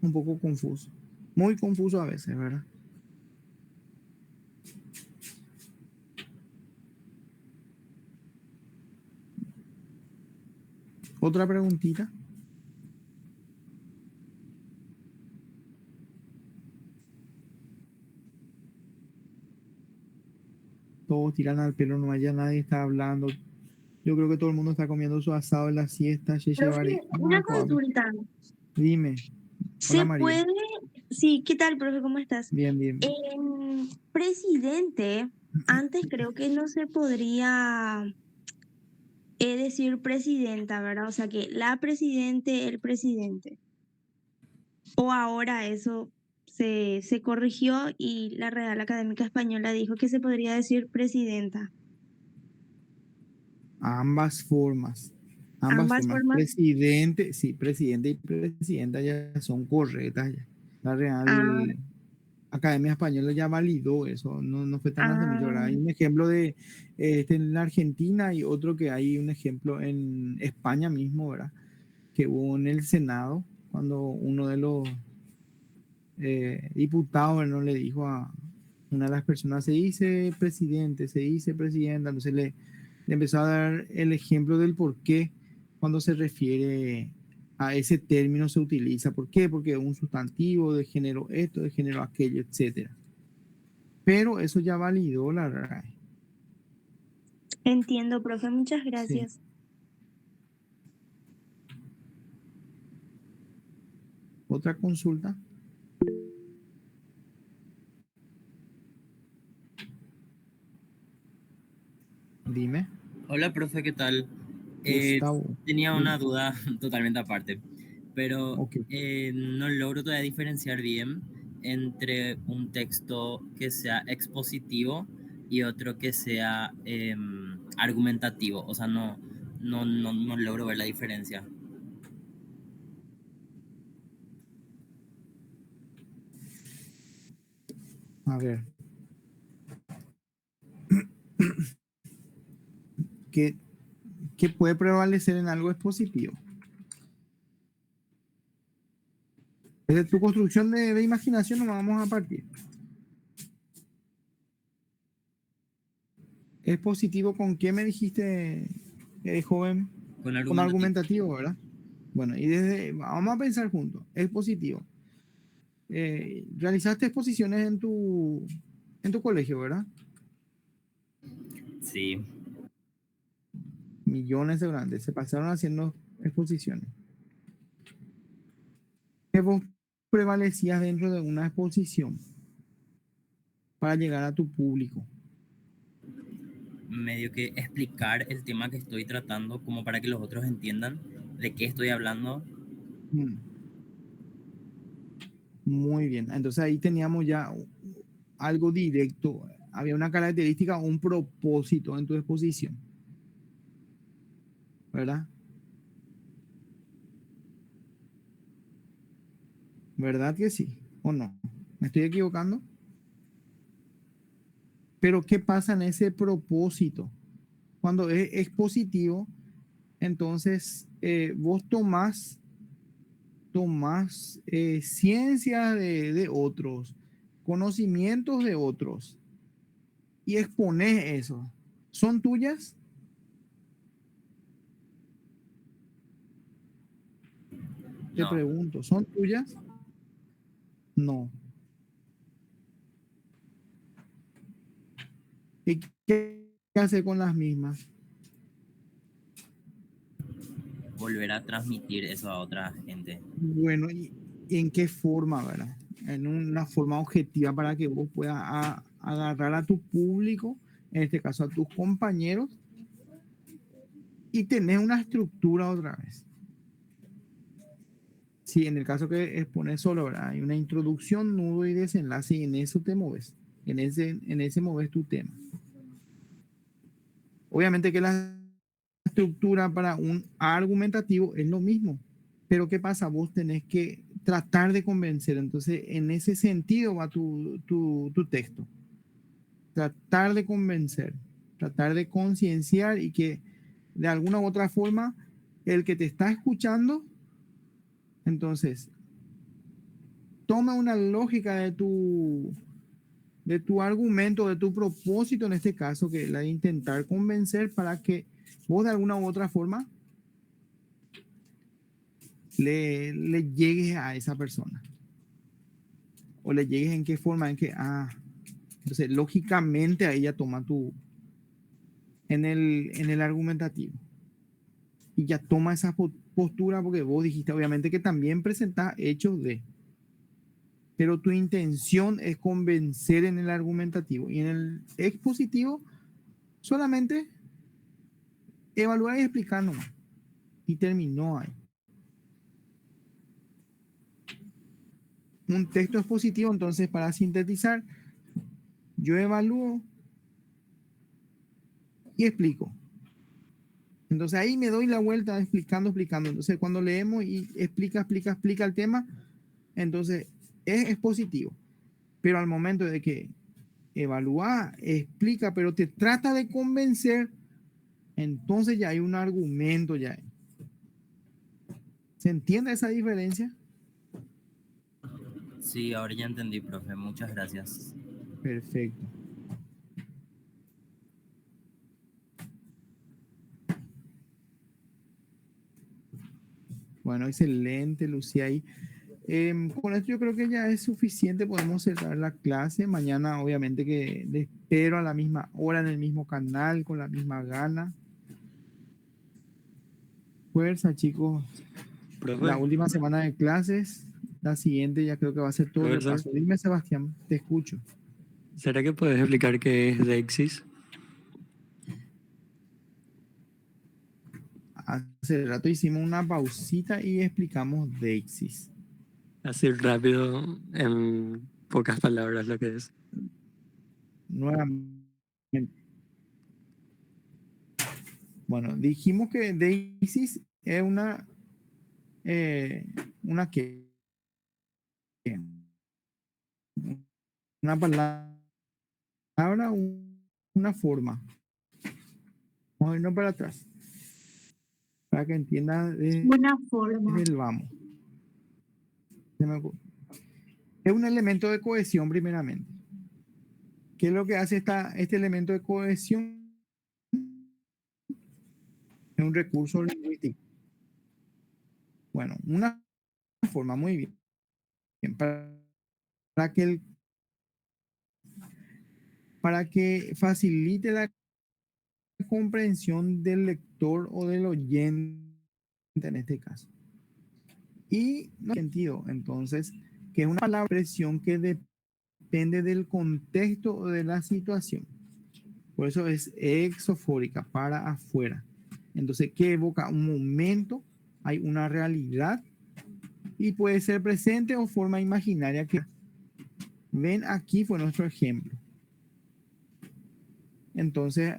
un poco confuso. Muy confuso a veces, ¿verdad? Otra preguntita. Todos tiran al pelo, no haya nadie está hablando. Yo creo que todo el mundo está comiendo su asado en la siesta.
Profe, una consulta.
Dime.
¿Se
Hola, María.
puede? Sí, ¿qué tal, profe? ¿Cómo estás?
Bien, bien.
Presidente, antes creo que no se podría decir presidenta, ¿verdad? O sea que la presidente, el presidente. O ahora eso se corrigió y la Real Académica Española dijo que se podría decir presidenta.
Ambas formas.
Ambas formas.
Presidente, sí, presidente y presidenta ya son correctas. Ya. La Real Academia Española ya validó eso, no fue tan hace mucho. Hay un ejemplo de en la Argentina y otro que hay un ejemplo en España mismo, ¿verdad? Que hubo en el Senado, cuando uno de los diputados no le dijo a una de las personas, se dice presidente, se dice presidenta, entonces le empezó a dar el ejemplo del por qué cuando se refiere a ese término se utiliza. ¿Por qué? Porque es un sustantivo de género esto, de género aquello, etc. Pero eso ya validó la RAE.
Entiendo, profe, muchas gracias.
Sí. ¿Otra consulta? Dime.
Hola, profe, ¿qué tal?
Gustavo.
Tenía una duda totalmente aparte, pero
Ok.
no logro todavía diferenciar bien entre un texto que sea expositivo y otro que sea argumentativo. O sea, no logro ver la diferencia.
A ver. ¿Qué puede prevalecer en algo expositivo? Desde tu construcción de imaginación nos vamos a partir. ¿Es positivo con qué me dijiste, joven? Con argumentativo, ¿verdad? Bueno, y vamos a pensar juntos. Es positivo. Realizaste exposiciones en tu colegio, ¿verdad?
Sí,
Millones de grandes se pasaron haciendo exposiciones. Que vos prevalecías dentro de una exposición para llegar a tu público.
medio que explicar el tema que estoy tratando como para que los otros entiendan de qué estoy hablando.
Mm. Muy bien. Entonces ahí teníamos ya algo directo. Había una característica, un propósito en tu exposición. ¿Verdad? ¿Verdad que sí? ¿O no? ¿Me estoy equivocando? Pero ¿qué pasa en ese propósito? Cuando es expositivo, entonces vos tomás ciencia de otros, conocimientos de otros y exponés eso. ¿Son tuyas? Te
No,
pregunto, ¿son tuyas? No. ¿Y qué hace con las mismas?
volver a transmitir eso a otra gente.
Bueno, ¿y en qué forma, verdad? En una forma objetiva para que vos puedas agarrar a tu público, en este caso a tus compañeros, y tener una estructura otra vez. Sí, en el caso que expones solo, ¿verdad? Hay una introducción, nudo y desenlace, y en eso te mueves. En ese mueves tu tema. Obviamente que la estructura para un argumentativo es lo mismo. Pero ¿qué pasa? Vos tenés que tratar de convencer. Entonces, en ese sentido va tu texto. Tratar de convencer, tratar de concienciar y que de alguna u otra forma el que te está escuchando, entonces, toma una lógica de tu argumento, de tu propósito en este caso, que es la de intentar convencer para que vos de alguna u otra forma le llegues a esa persona. O le llegues en qué forma, en que, entonces lógicamente ahí ya toma en el argumentativo. Y ya toma esa postura porque vos dijiste obviamente que también presentás hechos de, pero tu intención es convencer en el argumentativo y en el expositivo solamente evaluar y explicar nomás. Y terminó ahí. Un texto expositivo, entonces, para sintetizar, yo evalúo y explico. Entonces ahí me doy la vuelta explicando. Entonces cuando leemos y explica el tema, entonces es expositivo. Pero al momento de que evalúa, explica, pero te trata de convencer, entonces ya hay un argumento ya. ¿Se entiende esa diferencia?
Sí, ahora ya entendí, profe. Muchas gracias.
Perfecto. Bueno, excelente, Lucía. Ahí. Con esto yo creo que ya es suficiente. Podemos cerrar la clase. Mañana, obviamente, que les espero a la misma hora en el mismo canal, con la misma gana. Fuerza, chicos.
Profe,
La última semana de clases. La siguiente ya creo que va a ser todo el
profesor,
repaso. Dime, Sebastián, te escucho.
¿será que puedes explicar qué es Dexis?
Hace rato hicimos una pausita y explicamos Deixis.
Así rápido, en pocas palabras, lo que es.
Nuevamente. Bueno, dijimos que Deixis es una que una palabra, una forma. Vamos a irnos para atrás. Para que entienda
Una forma.
desde el vamos. Es un elemento de cohesión primeramente. ¿Qué es lo que hace este elemento de cohesión? Es un recurso lingüístico. Bueno, una forma muy bien. Para que facilite la comprensión del lector o del oyente en este caso. Y no hay sentido, entonces, que es una palabra expresión que depende del contexto o de la situación. Por eso es exofórica, para afuera. Entonces, que evoca un momento, hay una realidad y puede ser presente o forma imaginaria que ven aquí fue nuestro ejemplo. Entonces,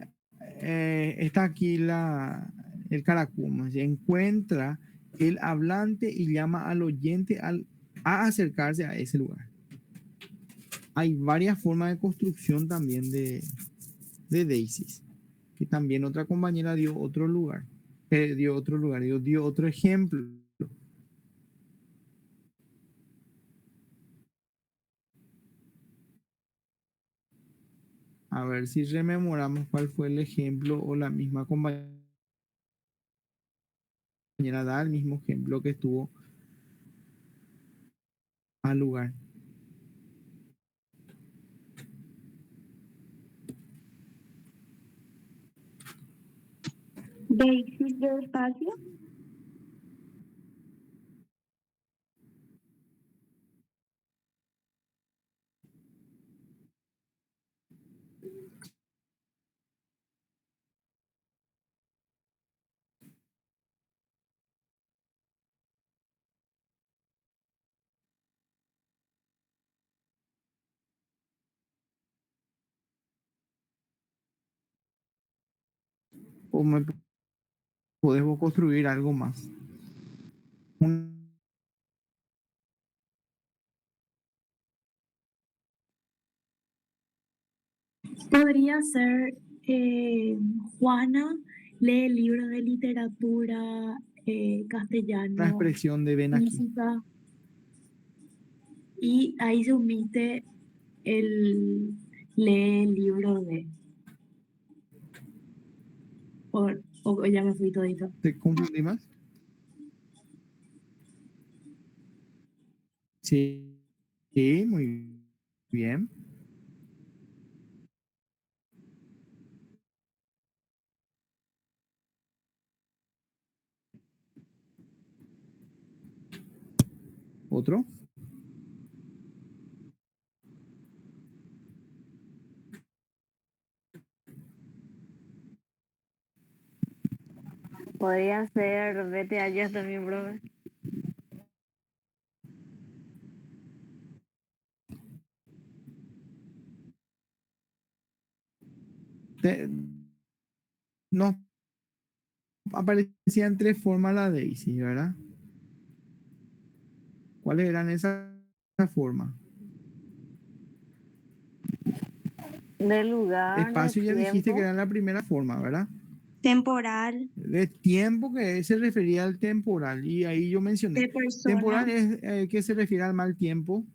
está aquí el caracuma. Se encuentra el hablante y llama al oyente a acercarse a ese lugar. Hay varias formas de construcción también de Deisis, que también otra compañera dio otro lugar, dio otro ejemplo. A ver si rememoramos cuál fue el ejemplo o la misma compañera da el mismo ejemplo que estuvo al lugar.
Deisis de espacio.
O me podemos construir algo más.
Podría ser Juana lee libros de literatura
Una
castellano,
expresión de ven aquí.
física, y ahí se omite el lee el libro de. O ya me fui todito.
¿Te confundí más? Sí, sí, muy bien. ¿Otro?
Podría ser vete allá también, bro.
No aparecían tres formas la Daisy, ¿verdad? ¿Cuáles eran esas formas?
De lugar, de
Espacio ya dijiste que
tiempo.
era la primera forma, ¿verdad?
Temporal.
De tiempo que se refería al temporal. Y ahí yo mencioné.
De persona.
¿Temporal es que se refiere al mal tiempo?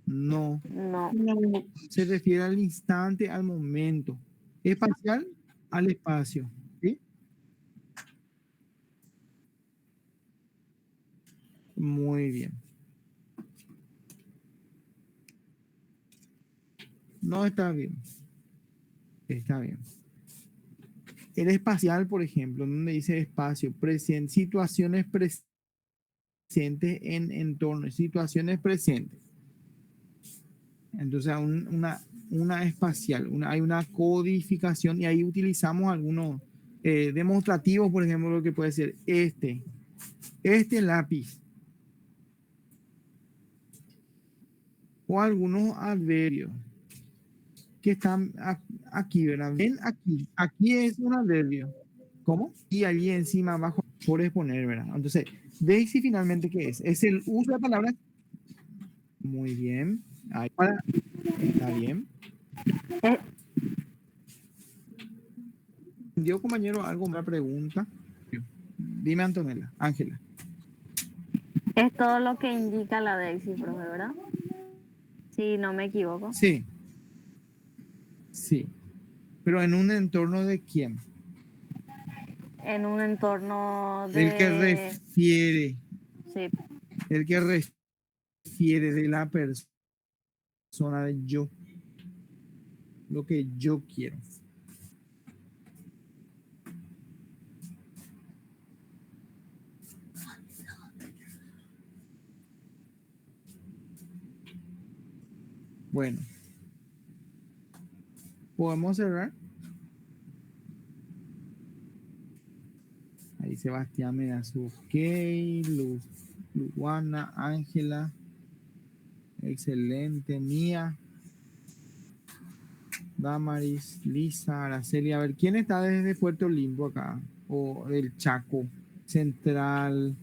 No.
No.
No.
Se refiere al instante, al momento. Espacial, al espacio. ¿Sí? Muy bien. No está bien. Está bien. El espacial, por ejemplo, donde dice espacio, presente, situaciones presentes en entornos, situaciones presentes. Entonces, una espacial, hay una codificación y ahí utilizamos algunos demostrativos, por ejemplo, lo que puede ser este lápiz o algunos adverbios que están aquí, ¿verdad? Ven aquí es un adverbio. ¿Cómo? Y allí encima abajo por exponer, ¿verdad? Entonces, Daisy finalmente, ¿qué es? Es el uso de palabras. Muy bien. Ahí está bien. ¿Dio, compañero, algo más pregunta? Dime, Antonella. Ángela.
Es todo lo que indica la Daisy, profe, ¿verdad? Si no me equivoco.
Sí. Sí. Pero en un entorno de quién?
En un entorno de...
El que refiere.
Sí.
El que refiere de la persona de yo. Lo que yo quiero. Bueno. ¿Podemos cerrar? Ahí Sebastián me da su ok. Luana, Ángela. Excelente. Mía. Damaris, Lisa, Araceli. A ver, ¿quién está desde Puerto Limpo acá? O del Chaco Central.